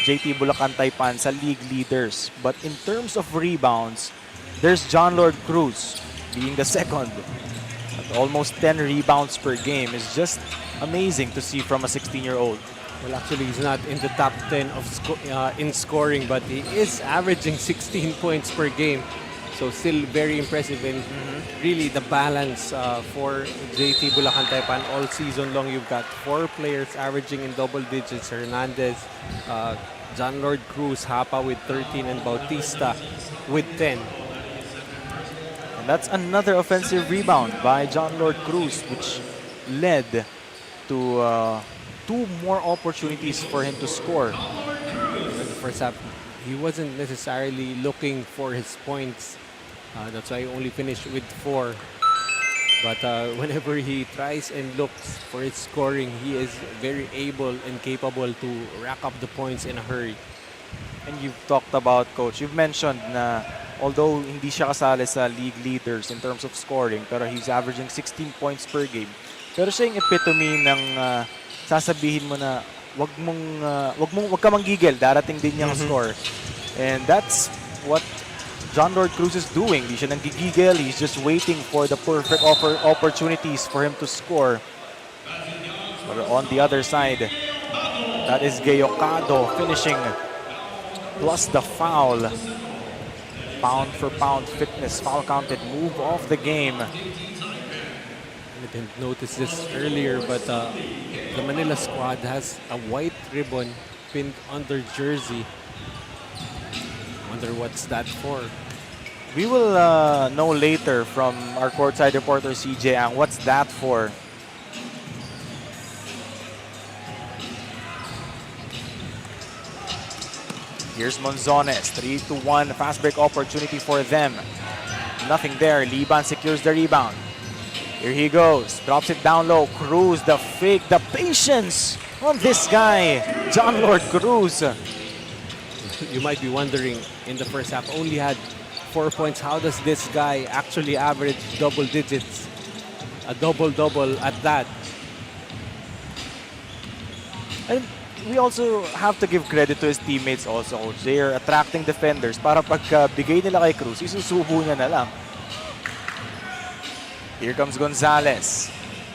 JT Bulacan Taipan sa league leaders. But in terms of rebounds, there's John Lord Cruz being the second. At almost 10 rebounds per game is just amazing to see from a 16-year-old. Well, actually, he's not in the top 10 of in scoring, but he is averaging 16 points per game. So still very impressive, and really the balance for JT Bulacan Taipan all season long. You've got 4 players averaging in double digits. Hernandez, John Lord Cruz, Hapa with 13, and Bautista with 10. And that's another offensive rebound by John Lord Cruz, which led to 2 more opportunities for him to score. In the first half, he wasn't necessarily looking for his points. That's why he only finished with 4. But whenever he tries and looks for his scoring, he is very able and capable to rack up the points in a hurry. And you've talked about, Coach, you've mentioned na although hindi siya kasali sa league leaders in terms of scoring, pero he's averaging 16 points per game. Pero siya yung epitome ng sasabihin mo na wag ka manggigil, darating din yung score. And that's what John Lord Cruz is doing. Hindi siya nanggigigil, he's just waiting for the perfect opportunities for him to score. But on the other side, that is Gayocado finishing plus the foul. Pound for pound fitness, foul counted, move off the game. I didn't notice this earlier, but the Manila squad has a white ribbon pinned on their jersey. Wonder what's that for? We will know later from our courtside reporter CJ Ang what's that for. Here's Monzones, 3-1 fast break opportunity for them. Nothing there, Liban secures the rebound. Here he goes, drops it down low. Cruz, the fake, the patience on this guy, John Lord Cruz. You might be wondering, in the first half, only had 4 points. How does this guy actually average double digits? A double-double at that. And we also have to give credit to his teammates also, coach. They are attracting defenders para pagka bigay nila kay Cruz, isusubo niya na lang. Here comes Gonzalez.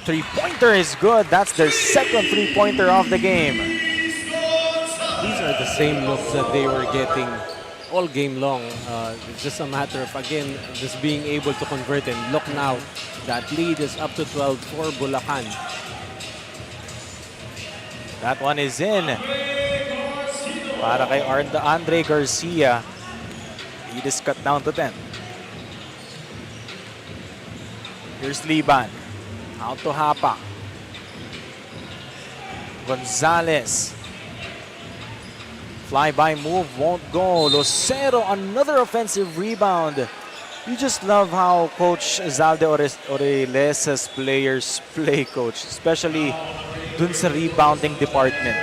Three-pointer is good. That's their second three-pointer of the game. These are the same looks that they were getting all game long. It's just a matter of, again, just being able to convert. And look now, that lead is up to 12 for Bulacan. That one is in. Para kay Andre Garcia. Lead is cut down to 10. Here's Liban. Out to Hapa. Gonzalez. Fly-by move won't go. Lucero, another offensive rebound. You just love how Coach Zalde Oreles's players play, Coach. Especially dun sa rebounding department.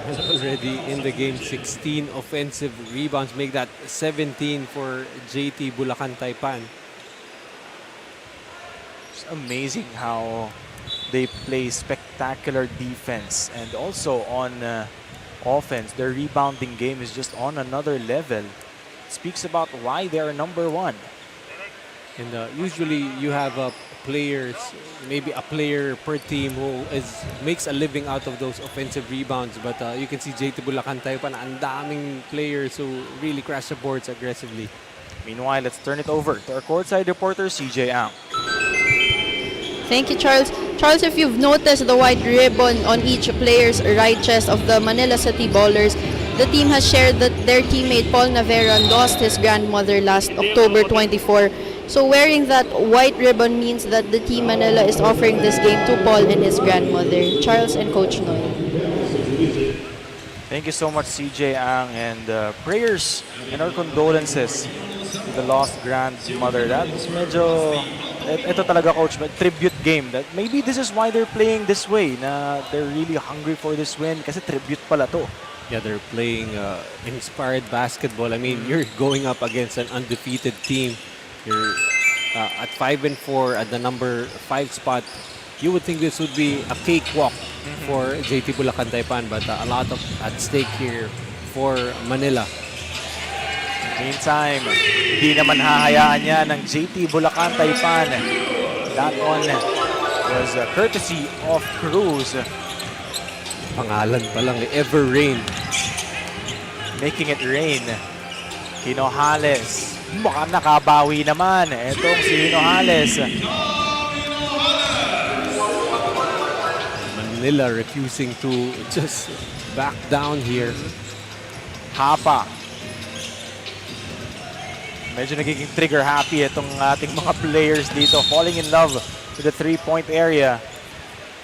Already in the game, 16 offensive rebounds. Make that 17 for JT Bulacan Taipan. It's amazing how they play spectacular defense. And also on offense, their rebounding game is just on another level. It speaks about why they are number one. And usually you have players, maybe a player per team who makes a living out of those offensive rebounds. But you can see JT Bulacan Taipan, ang daming players who really crash the boards aggressively. Meanwhile, let's turn it over to our courtside reporter, CJ Ang. Thank you, Charles. Charles, if you've noticed the white ribbon on each player's right chest of the Manila City Ballers, the team has shared that their teammate Paul Navera lost his grandmother last October 24. So wearing that white ribbon means that the Team Manila is offering this game to Paul and his grandmother. Charles and Coach Noy. Thank you so much, CJ Ang, and prayers and our condolences to the lost grandmother. That's medyo, ito talaga, Coach, tribute game. That maybe this is why they're playing this way, na they're really hungry for this win kasi tribute pala to. Yeah, they're playing inspired basketball. I mean, you're going up against an undefeated team. You're at 5-4 at the number 5 spot. You would think this would be a cakewalk for JT Bulacan Taipan, but a lot of at stake here for Manila. Meantime, hindi naman hahayaan yan ng JT Bulacan Taipan. That one was courtesy of Cruz. Pangalan pa lang, Ever Rain. Making it rain. Hinojales. Baka nakabawi naman. Etong si Hinojales. Manila refusing to just back down here. Hapa. Medyo nagiging trigger happy itong ating mga players dito. Falling in love with the three-point area.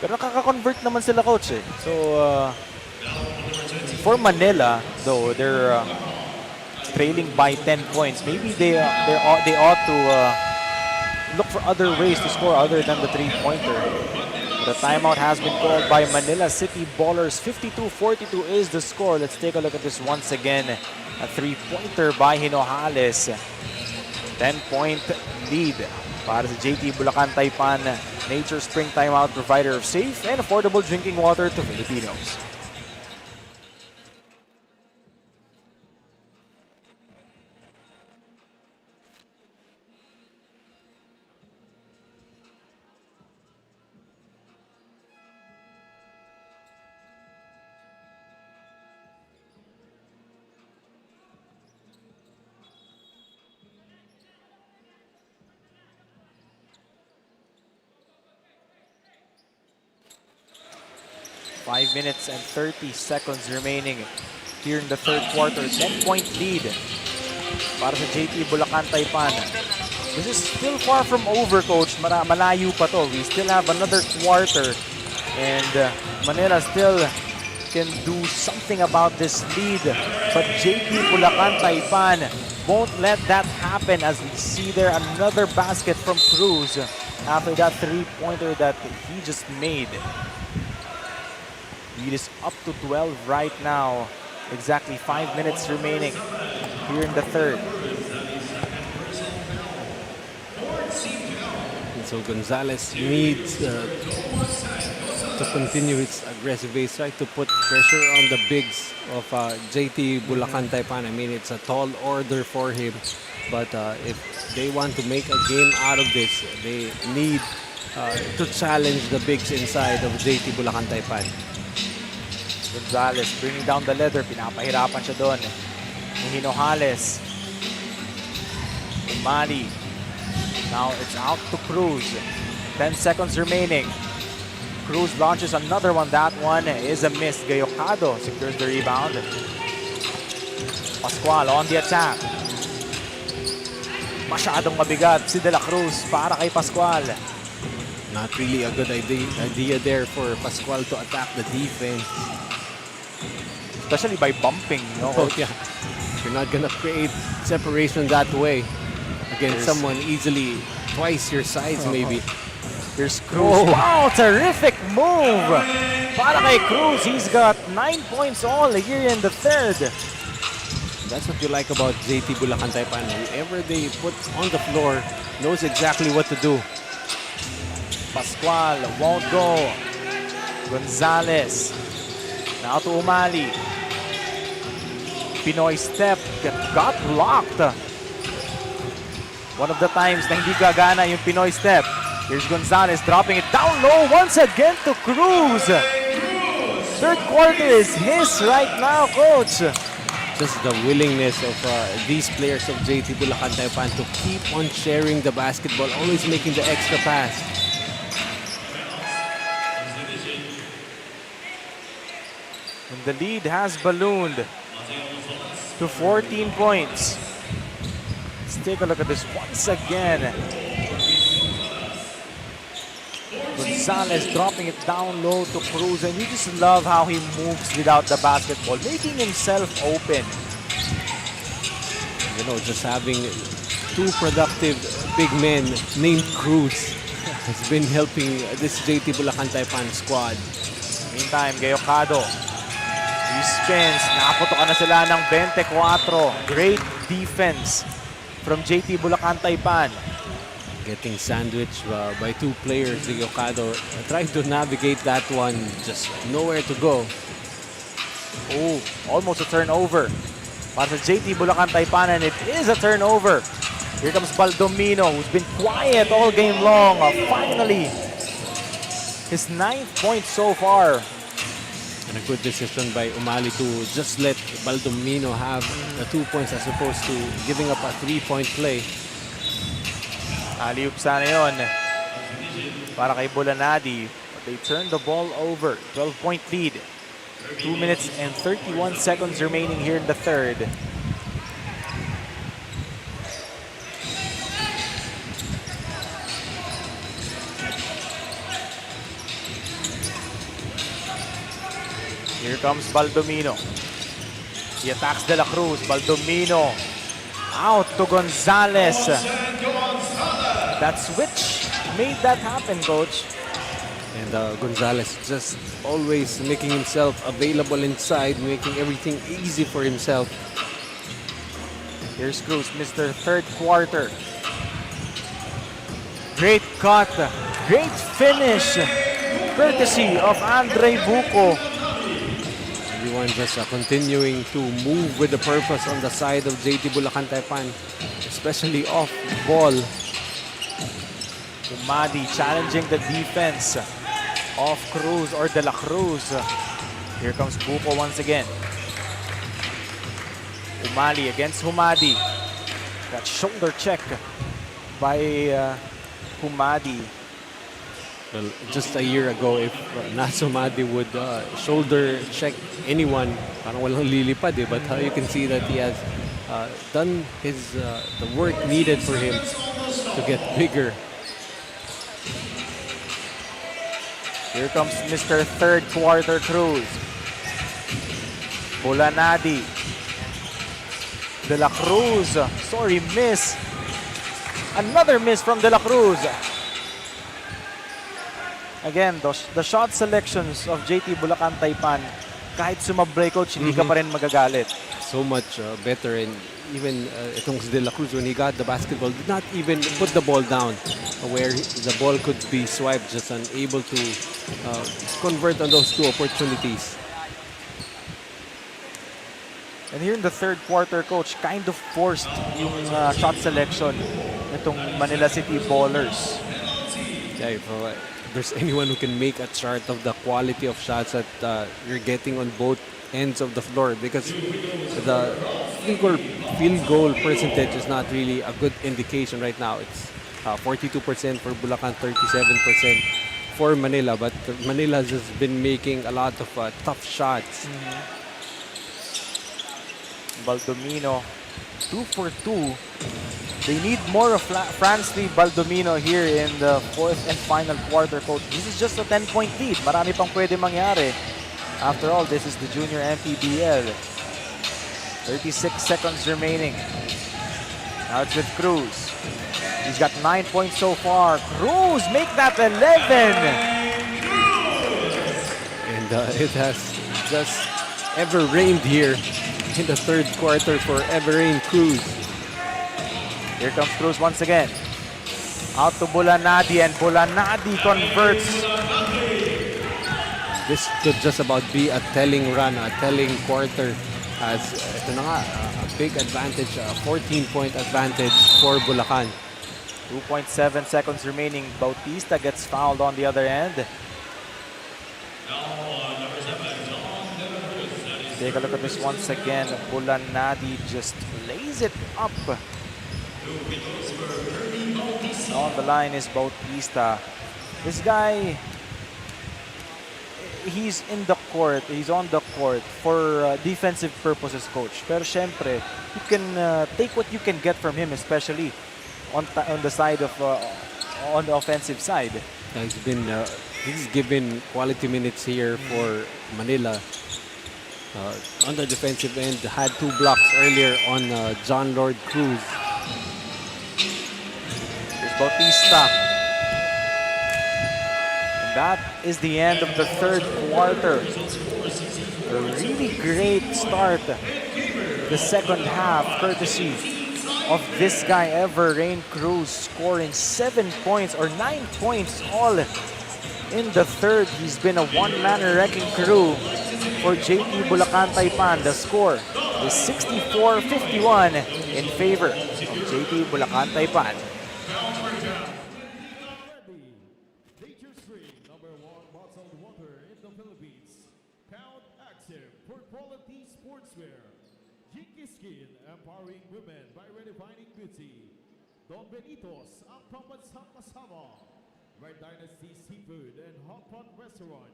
Pero nakaka-convert naman sila, Coach. So, for Manila, though, they're trailing by 10 points. Maybe they ought to look for other ways to score other than the three-pointer. The timeout has been called by Manila City Ballers. 52-42 is the score. Let's take a look at this once again. A three-pointer by Hinojales. 10-point lead para sa JT Bulacan Taipan. Nature Spring Timeout, provider of safe and affordable drinking water to Filipinos. Five minutes and 30 seconds remaining here in the third quarter. 10-point lead para sa JT Bulacan Taipan. This is still far from over, Coach. Malayo pa to. We still have another quarter. And Manila still can do something about this lead. But JT Bulacan Taipan won't let that happen as we see there another basket from Cruz after that three-pointer that he just made. Lead is up to 12 right now. Exactly 5 minutes remaining here in the third. And so Gonzalez needs to continue its aggressive base, try to put pressure on the bigs of JT Bulacan Taipan. I mean, it's a tall order for him, but if they want to make a game out of this, they need to challenge the bigs inside of JT Bulacan Taipan. Gonzalez bringing down the leather. Pinapahirapan siya doon. Hinojales. Umali. Now it's out to Cruz. 10 seconds remaining. Cruz launches another one. That one is a miss. Gayocado secures the rebound. Pascual on the attack. Masyadong mabigat si De La Cruz para kay Pascual. Not really a good idea there for Pascual to attack the defense. Especially by bumping, no? Oh, yeah. You're not gonna create separation that way against someone easily twice your size, maybe. Here's Cruz. Wow, terrific move para kay Cruz. He's got 9 points all here in the third. That's what you like about JT Bulacan Taipan. Whoever they put on the floor knows exactly what to do. Pascual won't go. Gonzalez. Now to Umali. Pinoy step got blocked. One of the times na hindi gagana yung Pinoy step. Here's Gonzalez dropping it down low once again to Cruz. Third quarter is his right now, Coach. Just the willingness of these players of JT Bulacan Taipan to keep on sharing the basketball, always making the extra pass. And the lead has ballooned to 14 points. Let's take a look at this once again. Gonzalez dropping it down low to Cruz, and you just love how he moves without the basketball, making himself open. You know, just having two productive big men named Cruz has been helping this JT Bulacan Taipan squad. Meantime, Gayocado. He spins. Naputokan na sila ng 24. Great defense from JT Bulacan Taipan. Getting sandwiched by two players. Gayocado trying to navigate that one. Just nowhere to go. Oh, almost a turnover. Para sa JT Bulacan Taipan, and it is a turnover. Here comes Baldomino, who's been quiet all game long. Finally, his 9th point so far. And a good decision by Umali to just let Baldomino have the 2 points as opposed to giving up a 3-point play. Alley-oop sana yun para kay Bulanadi. But they turned the ball over. 12-point lead. 2 minutes and 31 seconds remaining here in the third. Here comes Baldomino. He attacks De La Cruz. Baldomino out to Gonzalez. That switch made that happen, Coach. And Gonzalez just always making himself available inside, making everything easy for himself. Here's Cruz, Mr. Third Quarter. Great cut, great finish, courtesy of Andre Buco. Everyone just continuing to move with the purpose on the side of JT Bulacan Taipan, especially off ball. Umadi challenging the defense of Cruz or De La Cruz. Here comes Buco once again. Umali against Humadi. That shoulder check by Humadi. Well, just a year ago, if Nasumadi would shoulder check anyone, parang walang lilipad eh. But you can see that he has done his the work needed for him to get bigger. Here comes Mr. Third Quarter Cruz. Bulanadi. De La Cruz. Sorry, miss. Another miss from De La Cruz. Again, the shot selections of JT Bulacan Taipan, kahit sumabray, coach, hindi ka pa rin magagalit. So much better, and even itong si De La Cruz, when he got the basketball, did not even put the ball down where the ball could be swiped, just unable to convert on those two opportunities. And here in the third quarter, coach, kind of forced yung shot selection nitong Manila City Ballers. Yeah, if there's anyone who can make a chart of the quality of shots that you're getting on both ends of the floor, because the field goal percentage is not really a good indication right now. It's 42% for Bulacan, 37% for Manila, but Manila has been making a lot of tough shots. Baldomino, 2 for 2. They need more of Franz Lee Baldomino here in the fourth and final quarter, coach. This is just a 10-point lead. Marami pang pwede mangyari. After all, this is the junior MPBL. 36 seconds remaining. Now it's with Cruz. He's got 9 points so far. Cruz, make that 11! And it has just ever rained here in the third quarter for Everrain Cruz. Here comes Cruz once again. Out to Bulanadi, and Bulanadi converts. This could just about be a telling run, a telling quarter, as ito na nga, a big advantage, a 14-point advantage for Bulacan. 2.7 seconds remaining. Bautista gets fouled on the other end. Take a look at this once again. Bulanadi just lays it up. On the line is Bautista. This guy, he's in the court, he's on the court for defensive purposes, coach. Pero syempre, you can take what you can get from him, especially on the side of on the offensive side. He's given quality minutes here for Manila. On the defensive end, had 2 blocks earlier on John Lord Cruz. Here's Bautista. And that is the end of the third quarter. A really great start. The second half, courtesy of this guy, Everrain Cruz, scoring 7 points or 9 points all in the third. He's been a one-man wrecking crew for JT Bulacan Taipan. The score is 64-51 in favor of JT Bulacan Taipan. Nature's Spring, #1 bottled water in the Philippines. Pound Active for quality sportswear. Jinky Skin, empowering women by redefining beauty. Don Benito's, ang pambansang kasama. Red Dynasty Seafood and Hot Pot Restaurant.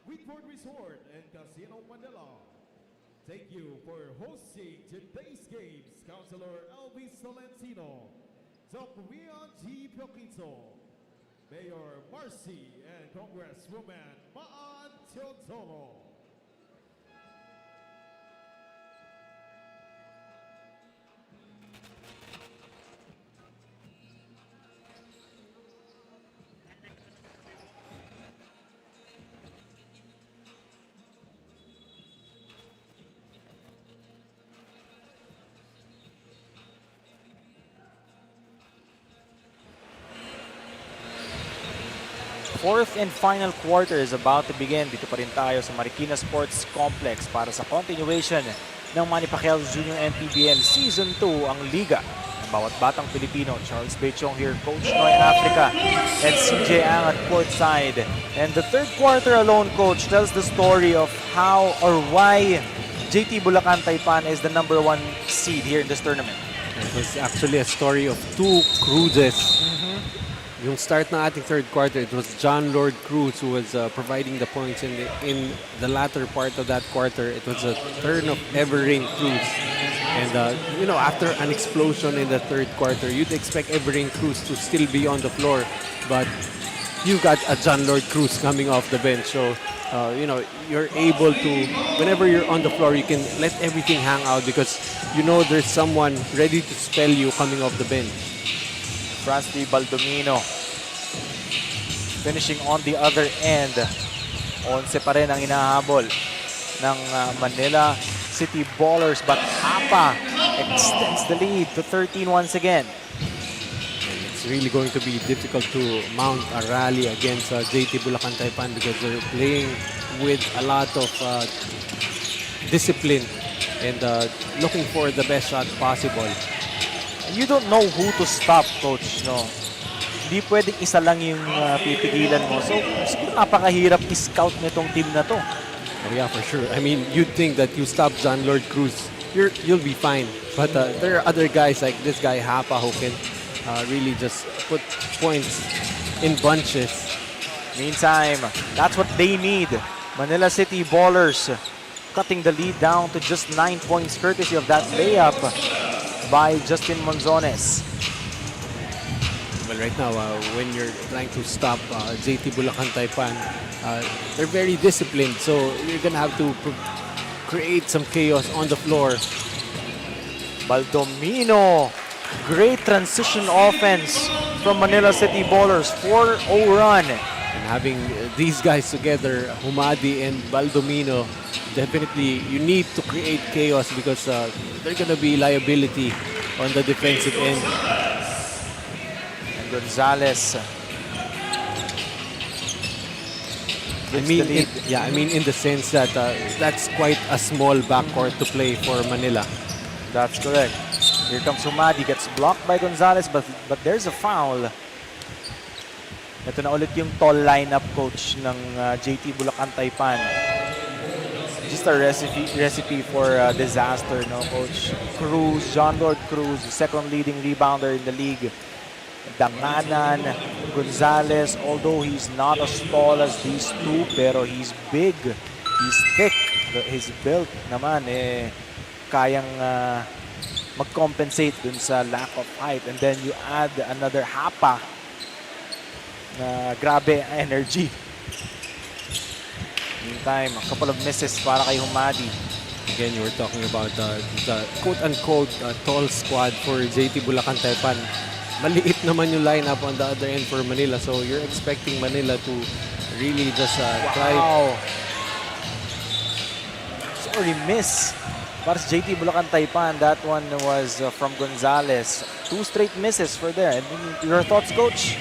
Whitford Resort and Casino Manila. Thank you for hosting today's games, Councilor Elvis Salentino, Dr. Rian G. Pioquito, Mayor Marcy, and Congresswoman Maan Teodoro. Fourth and final quarter is about to begin. Dito pa rin tayo sa Marikina Sports Complex para sa continuation ng Manny Pacquiao Jr. MPBL Season 2, ang liga ng bawat batang Pilipino. Charles Bechong here, Coach Noy Africa, and CJ Ang at courtside. And the third quarter alone, Coach, tells the story of how or why JT Bulacan Taipan is the #1 seed here in this tournament. It was actually a story of 2 Cruzes. Yung start ng ating third quarter, it was John Lord Cruz who was providing the points in the latter part of that quarter. It was a turn of Everrain Cruz And, after an explosion in the third quarter, you'd expect Everin Cruz to still be on the floor. But you got a John Lord Cruz coming off the bench. So, you're able to, whenever you're on the floor, you can let everything hang out because there's someone ready to spell you coming off the bench. Fransley Baldomino finishing on the other end. 11 pa rin ang hinahabol ng Manila City Ballers, but Hapa extends the lead to 13 once again. And it's really going to be difficult to mount a rally against JT Bulacan Taipan because they're playing with a lot of discipline and looking for the best shot possible. You don't know who to stop, coach, no? Hindi pwedeng isa lang yung pipigilan mo. So, napakahirap i-scout nitong team na to. Oh yeah, for sure. I mean, you'd think that you stop John Lord Cruz, you'll be fine. But there are other guys like this guy Hapa who can really just put points in bunches. Meantime, that's what they need. Manila City Ballers cutting the lead down to just 9 points courtesy of that layup by Justin Monzones. Well, right now, when you're trying to stop JT Bulacan Taipan, they're very disciplined. So you're going to have to create some chaos on the floor. Baldomino, great transition offense from Manila City Ballers. 4-0 run. And having these guys together, Humadi and Baldomino, definitely you need to create chaos because they're going to be liability on the defensive end. And Gonzalez. I mean in the sense that that's quite a small backcourt to play for Manila. That's correct. Here comes Humadi, gets blocked by Gonzalez, but there's a foul. Ito na ulit yung tall lineup, coach, ng JT Bulacan Taipan. Just a recipe for disaster, no, coach? Cruz, John Lord Cruz, the second leading rebounder in the league. Danganan, Gonzalez, although he's not as tall as these two, pero he's big, he's thick. His build naman, kayang mag-compensate dun sa lack of height. And then you add another Hapa na grabe energy. Meantime, a couple of misses para kay Humadi. Again, you were talking about the quote-unquote tall squad for JT Bulacan Taipan. Maliit naman yung lineup on the other end for Manila. So you're expecting Manila to really just try. Wow! Sorry, miss. Para sa JT Bulacan Taipan, that one was from Gonzalez. 2 straight misses for there. And your thoughts, coach?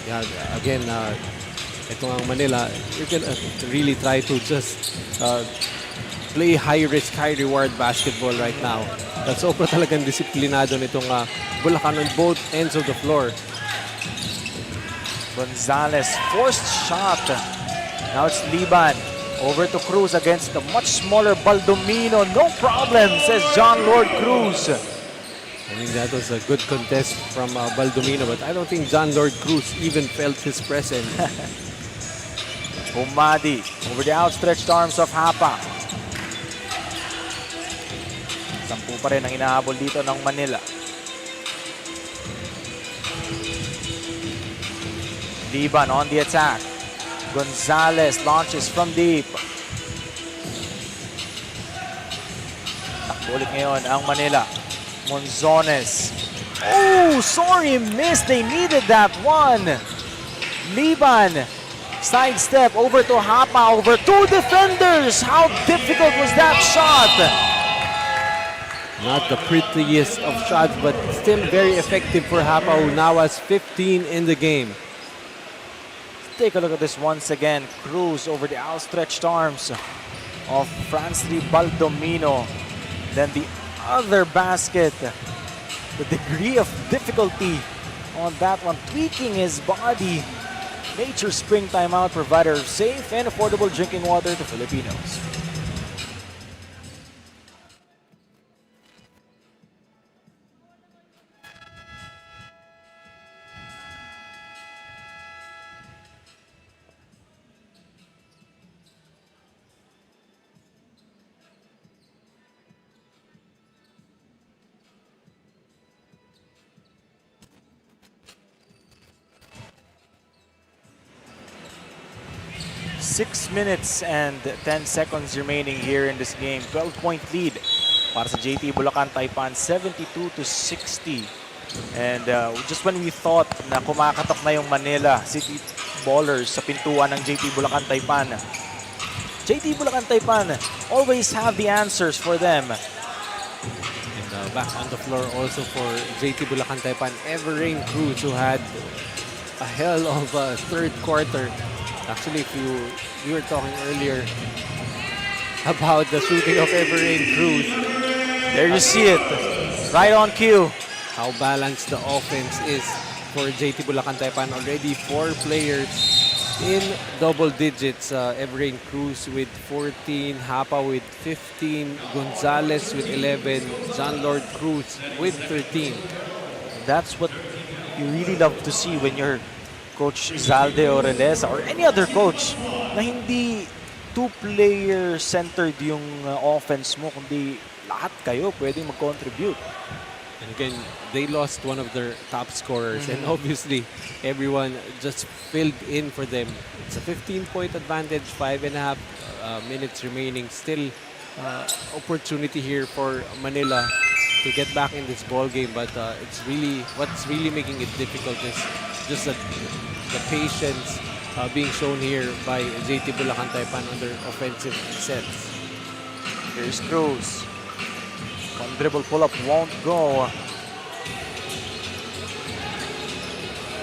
Yeah, again, ito ang Manila, you can really try to just play high-risk, high-reward basketball right now. That's sobra talagang disiplinado nitong Bulacan on both ends of the floor. Gonzalez, forced shot. Now it's Liban. Over to Cruz against the much smaller Baldomino. No problem, says John Lord Cruz. I mean, that was a good contest from Baldomino, but I don't think John Lord Cruz even felt his presence. Humadi over the outstretched arms of Hapa. 10 pa rin ang inahabol dito ng Manila. Liban on the attack. Gonzalez launches from deep. Takbo ulit ngayon ang Manila. Monzones. Oh, sorry, missed. They needed that one. Liban. Sidestep over to Hapa, over 2 defenders. How difficult was that shot? Not the prettiest of shots, but still very effective for Hapa, who now has 15 in the game. Take a look at this once again. Cruz over the outstretched arms of Fransley Baldomino. Then the other basket. The degree of difficulty on that one, tweaking his body. Nature Spring Timeout, provider of safe and affordable drinking water to Filipinos. 6 minutes and 10 seconds remaining here in this game. 12-point lead para sa JT Bulacan Taipan, 72-60. And just when we thought na kumakatok na yung Manila City Ballers sa pintuan ng JT Bulacan Taipan, JT Bulacan Taipan always have the answers for them. And back on the floor also for JT Bulacan Taipan, Everrain Cruz, who had a hell of a third quarter. Actually, if you were talking earlier about the shooting of Everrain Cruz, There you see it, right on cue. how balanced the offense is for JT Bulacan Taipan. Already 4 players in double digits. Everrain Cruz with 14, Hapa with 15, Gonzalez with 11, John Lord Cruz with 13. That's what you really love to see when you're Coach Zalde or Relesa or any other coach na hindi two-player centered yung offense mo, kundi lahat kayo pwedeng mag-contribute. And again, they lost one of their top scorers, and obviously everyone just filled in for them. It's a 15-point advantage, 5.5 minutes remaining. Still opportunity here for Manila to get back in this ball game, but what's really making it difficult is just the patience being shown here by JT Bulacan Taipan on their offensive sets. Here's Cruz. One dribble pull-up won't go.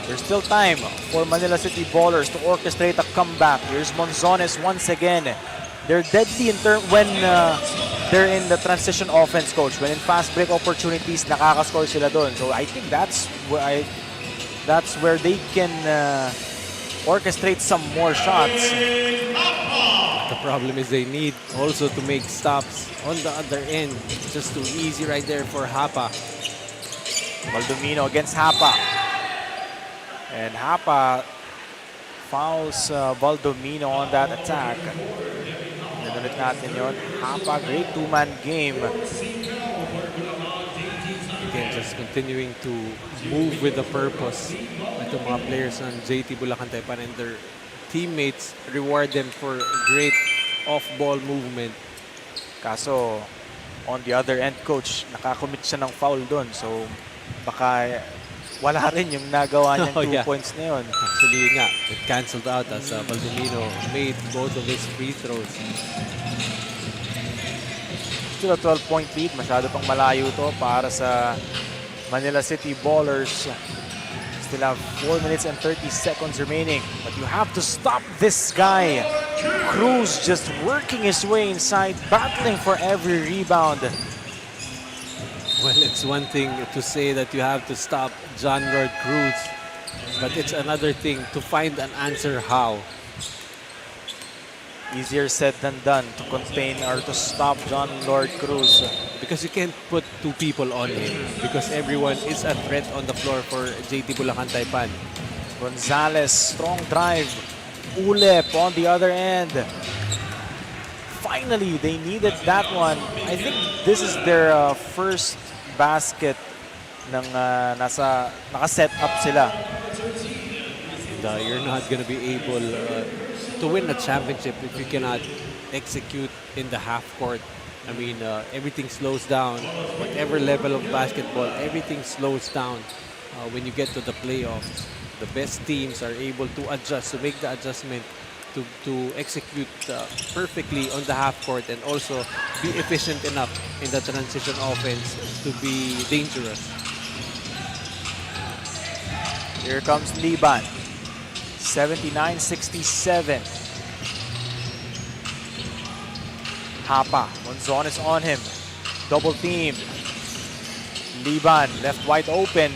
There's still time for Manila City Ballers to orchestrate a comeback. Here's Monzones once again. They're deadly when they're in the transition offense, coach. When in fast break opportunities, nakaka-score sila doon. So I think that's where they can orchestrate some more shots. The problem is they need also to make stops on the other end. Just too easy right there for Hapa. Baldomino against Hapa. And Hapa fouls Baldomino on that attack. Nanulit natin yun. Hapa, great two-man game. Again, just continuing to move with the purpose. Itong mga players ng JT Bulacan Taipan and their teammates reward them for great off-ball movement. Kaso, on the other end, coach, nakakommit siya ng foul doon. So, baka wala rin yung nagawa niyang 2 points na yun. Actually, yun nga, it canceled out as Baldomino made both of his free throws. Still a 12-point lead. Masyado pang malayo to para sa Manila City Ballers. Still have 4 minutes and 30 seconds remaining. But you have to stop this guy. Cruz just working his way inside, battling for every rebound. Well, it's one thing to say that you have to stop John Lord Cruz, but it's another thing to find an answer how. Easier said than done to contain or to stop John Lord Cruz. Because you can't put 2 people on him because everyone is a threat on the floor for JT Bulacan Taipan. Gonzalez, strong drive. Ulep on the other end. Finally, they needed that one. I think this is their first basket ng naka-set up sila. And, you're not gonna be able to win a championship if you cannot execute in the half court. I mean, everything slows down. Whatever level of basketball, everything slows down when you get to the playoffs. The best teams are able to adjust, to make the adjustment, to execute perfectly on the half court and also be efficient enough in the transition offense to be dangerous. Here comes Liban. 79-67. Hapa, Monzon is on him. Double team. Liban left wide open.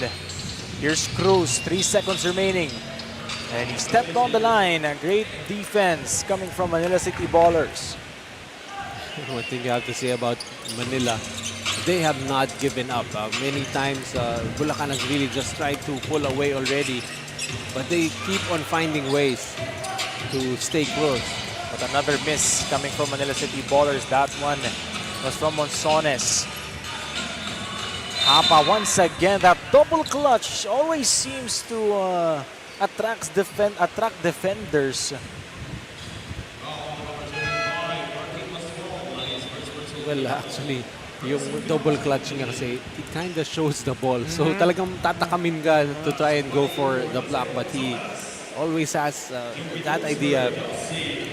Here's Cruz, 3 seconds remaining. And he stepped on the line. A great defense coming from Manila City Ballers. One thing you have to say about Manila, they have not given up. Many times, Bulacan has really just tried to pull away already, but they keep on finding ways to stay close. But another miss coming from Manila City Ballers. That one was from Monzones. Hapa once again, that double clutch always seems to attract defenders. Well, actually, yung double clutch niya kasi, it kind of shows the ball. So talagang tatakamin ka to try and go for the block, but he always has that idea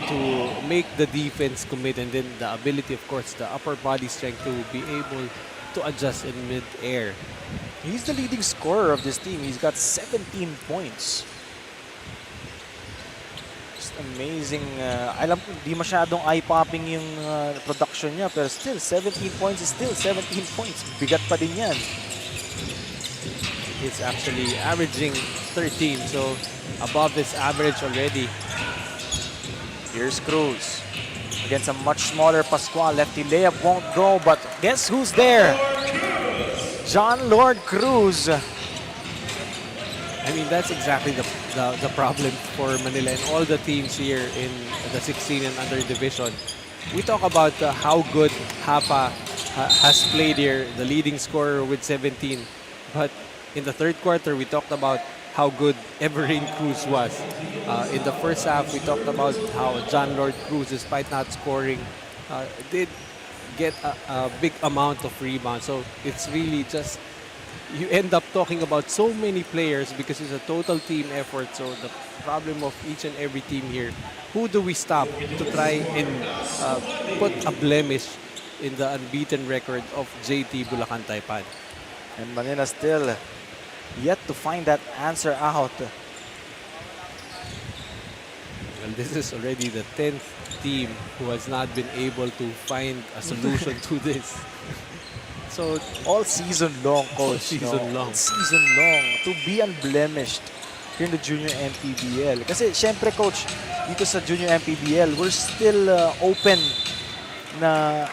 to make the defense commit, and then the ability, of course, the upper body strength to be able to adjust in mid-air. He's the leading scorer of this team. He's got 17 points. Just amazing. Alam ko, di masyadong eye-popping yung production niya, pero still, 17 points is still 17 points. Bigat pa din yan. It's actually averaging 13, so above his average already. Here's Cruz against a much smaller Pascual. Lefty layup won't go, but guess who's there? John Lord Cruz. I mean, that's exactly the problem for Manila and all the teams here in the 16 and under division. We talk about how good Hapa has played here, the leading scorer with 17. But in the third quarter, we talked about how good Everin Cruz was. In the first half, we talked about how John Lord Cruz, despite not scoring, did get a big amount of rebounds. So it's really just, you end up talking about so many players because it's a total team effort. So the problem of each and every team here, who do we stop to try and put a blemish in the unbeaten record of JT Bulacan Taipan? And Manila still yet to find that answer out. Well, this is already the 10th team who has not been able to find a solution to this. So All season long, coach. season long. All season long. To be unblemished here in the Junior MPBL. Kasi syempre, coach, dito sa Junior MPBL, we're still open na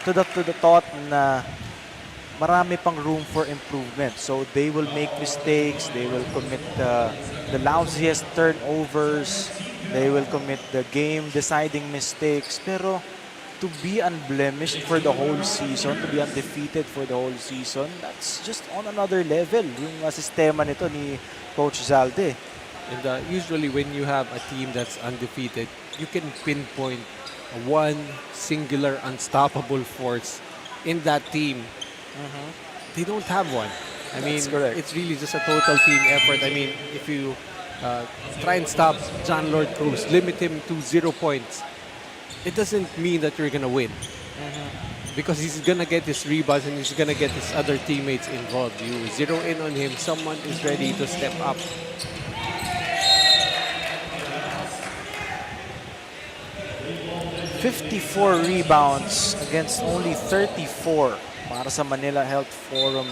to the thought na marami pang room for improvement. So they will make mistakes, they will commit the lousiest turnovers, they will commit the game-deciding mistakes. Pero to be unblemished for the whole season, to be undefeated for the whole season, that's just on another level. Yung sistema nito ni Coach Zalde. And usually when you have a team that's undefeated, you can pinpoint one singular unstoppable force in that team. They don't have one. I mean, That's correct. it's really just a total team effort. I mean, if you try and stop John Lord Cruz, limit him to 0 points, it doesn't mean that you're gonna win. Because he's gonna get his rebounds and he's gonna get his other teammates involved. You zero in on him, someone is ready to step up. "54 rebounds against only 34 para sa Manila Health Forum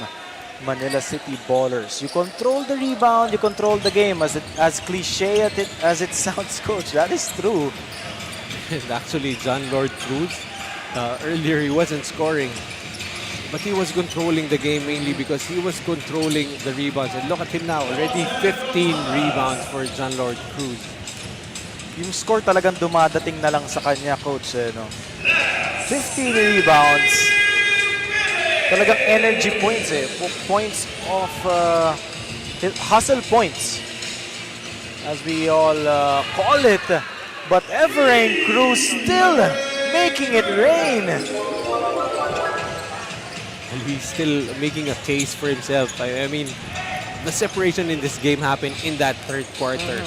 Manila City Ballers. You control the rebound, you control the game. As cliche as it sounds, coach, that is true. And actually, John Lord Cruz, earlier he wasn't scoring, but he was controlling the game mainly because he was controlling the rebounds. And look at him now, already 15 rebounds for John Lord Cruz. Yung score talagang dumadating na lang sa kanya, coach. 15 rebounds. Talagang energy points Points of hustle points, as we all call it. But Everin Cruz still making it rain. And he's still making a case for himself. I mean, the separation in this game happened in that third quarter.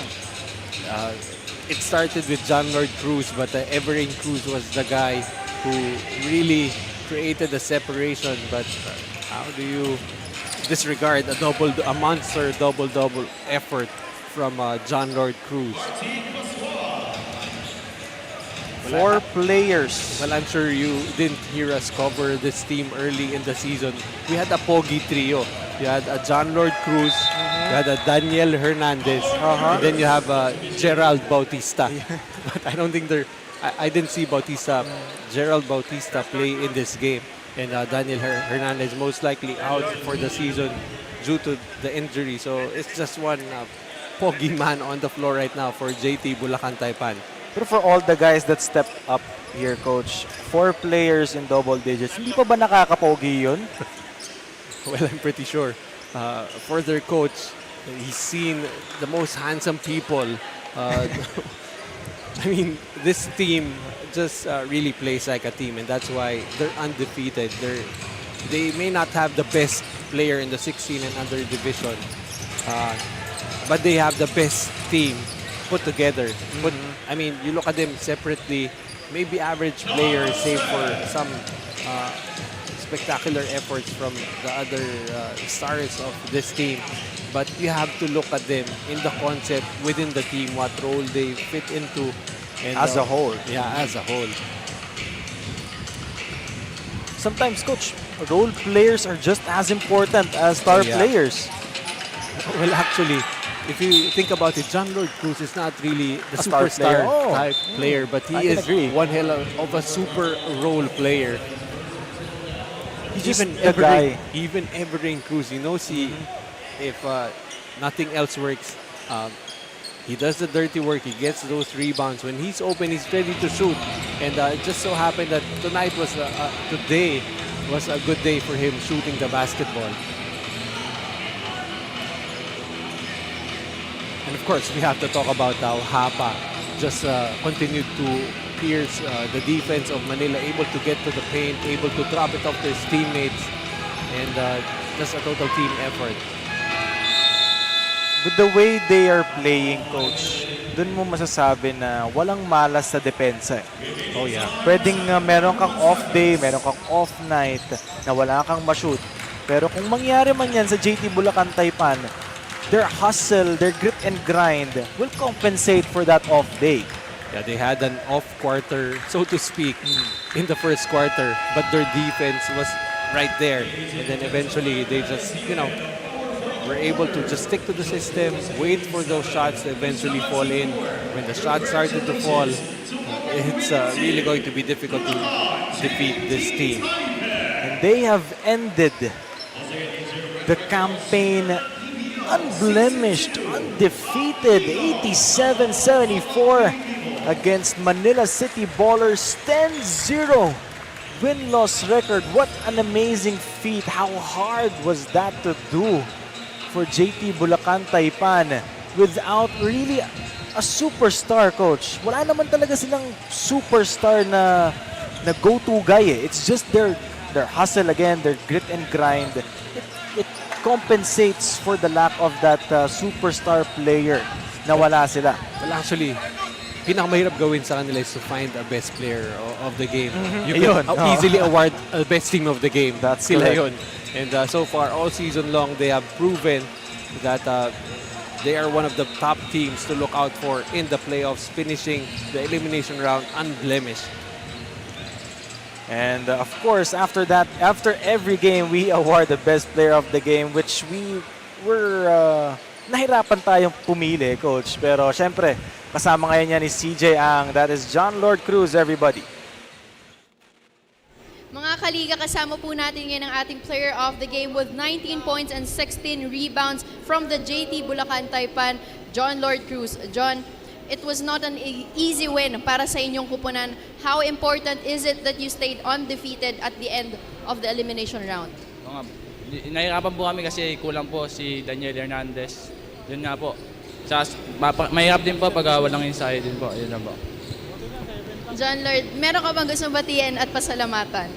It started with John Lord Cruz, but Everin Cruz was the guy who really created the separation. But how do you disregard a monster double-double effort from John Lord Cruz? 4 players. Well, I'm sure you didn't hear us cover this team early in the season. We had a Pogi trio. You had a John Lord Cruz, you had a Daniel Hernandez, and then you have Gerald Bautista. But I don't think I didn't see Gerald Bautista play in this game. And Daniel Hernandez most likely out for the season due to the injury. So it's just one Pogi man on the floor right now for JT Bulacan Taipan. Pero for all the guys that stepped up here, coach, 4 players in double digits, hindi pa ba nakakapogi yun? Well, I'm pretty sure. For their coach, he's seen the most handsome people. I mean, this team just really plays like a team, and that's why they're undefeated. They may not have the best player in the 16 and under division, but they have the best team put together. But I mean, you look at them separately, maybe average players, save for some spectacular efforts from the other stars of this team. But you have to look at them in the concept within the team, what role they fit into. And, As a whole. Yeah, as a whole. Sometimes, coach, role players are just as important as star Yeah. players. Well, actually, if you think about it, John Lord Cruz is not really the A star superstar player. Oh. type player, but I he can is agree. one hell of a super role player. He's just the guy. Even Everett Cruz, he knows if nothing else works, he does the dirty work. He gets those rebounds. When he's open, he's ready to shoot. And it just so happened that today was a good day for him shooting the basketball. And of course, we have to talk about how Hapa just continued to pierce the defense of Manila, able to get to the paint, able to drop it off to his teammates, and just a total team effort. With the way they are playing, coach, dun mo masasabi na walang malas sa depensa. Oh yeah. Pwedeng meron kang off day, meron kang off night, na wala kang ma-shoot. Pero kung mangyari man yan sa JT Bulacan Taipan, their hustle, their grit and grind will compensate for that off day. Yeah, they had an off quarter, so to speak, in the first quarter, but their defense was right there. And then eventually they just, were able to just stick to the system, wait for those shots to eventually fall in. When the shots started to fall, it's really going to be difficult to defeat this team. And they have ended the campaign unblemished, undefeated, 87-74 against Manila City Ballers, 10-0 win-loss record. What an amazing feat. How hard was that to do for JT Bulacan Taipan without really a superstar, coach? Wala naman talaga silang superstar na go-to guy eh. It's just their hustle again, their grit and grind. It compensates for the lack of that superstar player na wala sila. Well, actually, pinakamahirap gawin sa kanila is to find a best player of the game. You Ayun, can easily award a best team of the game. That's sila correct. yun. And so far, all season long, they have proven that they are one of the top teams to look out for in the playoffs, finishing the elimination round unblemished. And of course, after that, after every game, we award the best player of the game, which we were nahirapan tayong pumili, coach. Pero syempre, kasama ngayon yan ni CJ Ang. That is John Lord Cruz, everybody. Mga kaliga, kasama po natin ngayon ang ating player of the game with 19 points and 16 rebounds from the JT Bulacan Taipan, John Lord Cruz. John, it was not an easy win para sa inyong kupunan. How important is it that you stayed undefeated at the end of the elimination round? Nahirapan po kami kasi kulang po si Daniel Hernandez. Yun nga po. Mahirap din po pag walang inside din po. Yun lang po. John Lord, meron ka bang gustong batiin at pasalamatan?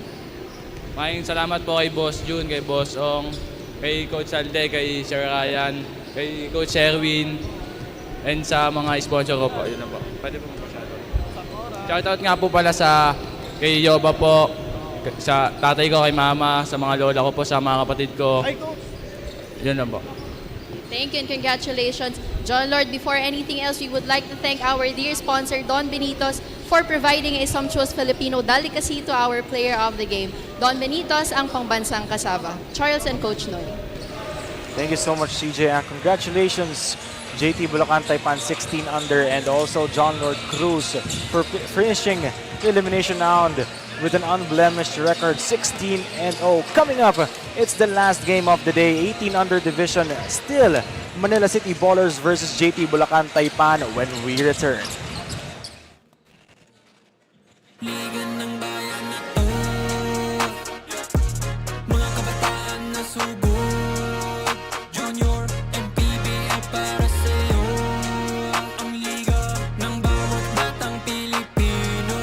Maraming salamat po kay Boss June, kay Boss Ong, kay Coach Alde, kay Sir Ryan, kay Coach Erwin, and sa mga sponsor ko po. Yun lang po. Pwede po mag-shoutout. Shoutout nga po pala kay Yoba po, sa tatay ko, kay mama, sa mga lola ko po, sa mga kapatid ko. Yun lang po. Thank you and congratulations. John Lord, before anything else, we would like to thank our dear sponsor, Don Benitos, for providing a sumptuous Filipino delicacy to our player of the game. Don Benitos, ang pangbansang kasaba. Charles and Coach Noy. Thank you so much, CJ Ang. Congratulations, JT Bulacan Taipan 16 under, and also John Lord Cruz for finishing the elimination round with an unblemished record, 16-0. Coming up, it's the last game of the day, 18 under division. Still, Manila City Ballers versus JT Bulacan Taipan when we return. Mga kabataan na sugod, Junior, MPBL para sa'yo. Ang liga ng bawat batang Pilipino.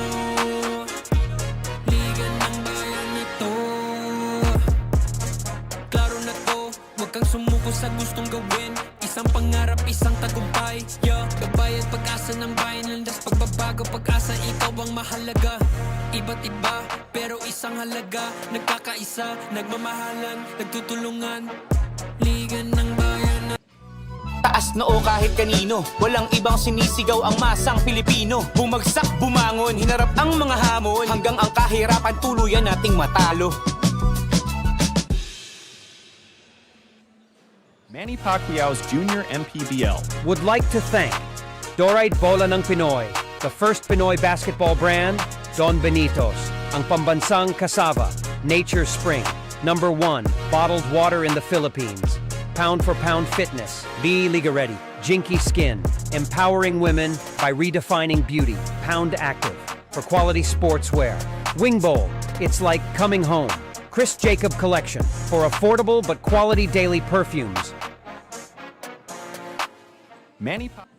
tayo landas pagbabago, pag-asa ikaw ang mahalaga. Iba't iba, pero isang halaga. Nagkakaisa, nagmamahalan, nagtutulungan. Liga ng bayan na Taas noo kahit kanino, walang ibang sinisigaw ang masang Pilipino. Bumagsak, bumangon, hinarap ang mga hamon, hanggang ang kahirapan tuluyan nating matalo. Manny Pacquiao's Junior MPBL. Would like to thank Dorite Bola ng Pinoy, the first Pinoy basketball brand, Don Benitos, ang pambansang cassava, Nature Spring, #1 bottled water in the Philippines, pound for pound fitness, Be Liga Ready, Jinky Skin, empowering women by redefining beauty, Pound Active, for quality sportswear, Wing Bowl, it's like coming home, Chris Jacob Collection, for affordable but quality daily perfumes. Manny Pa-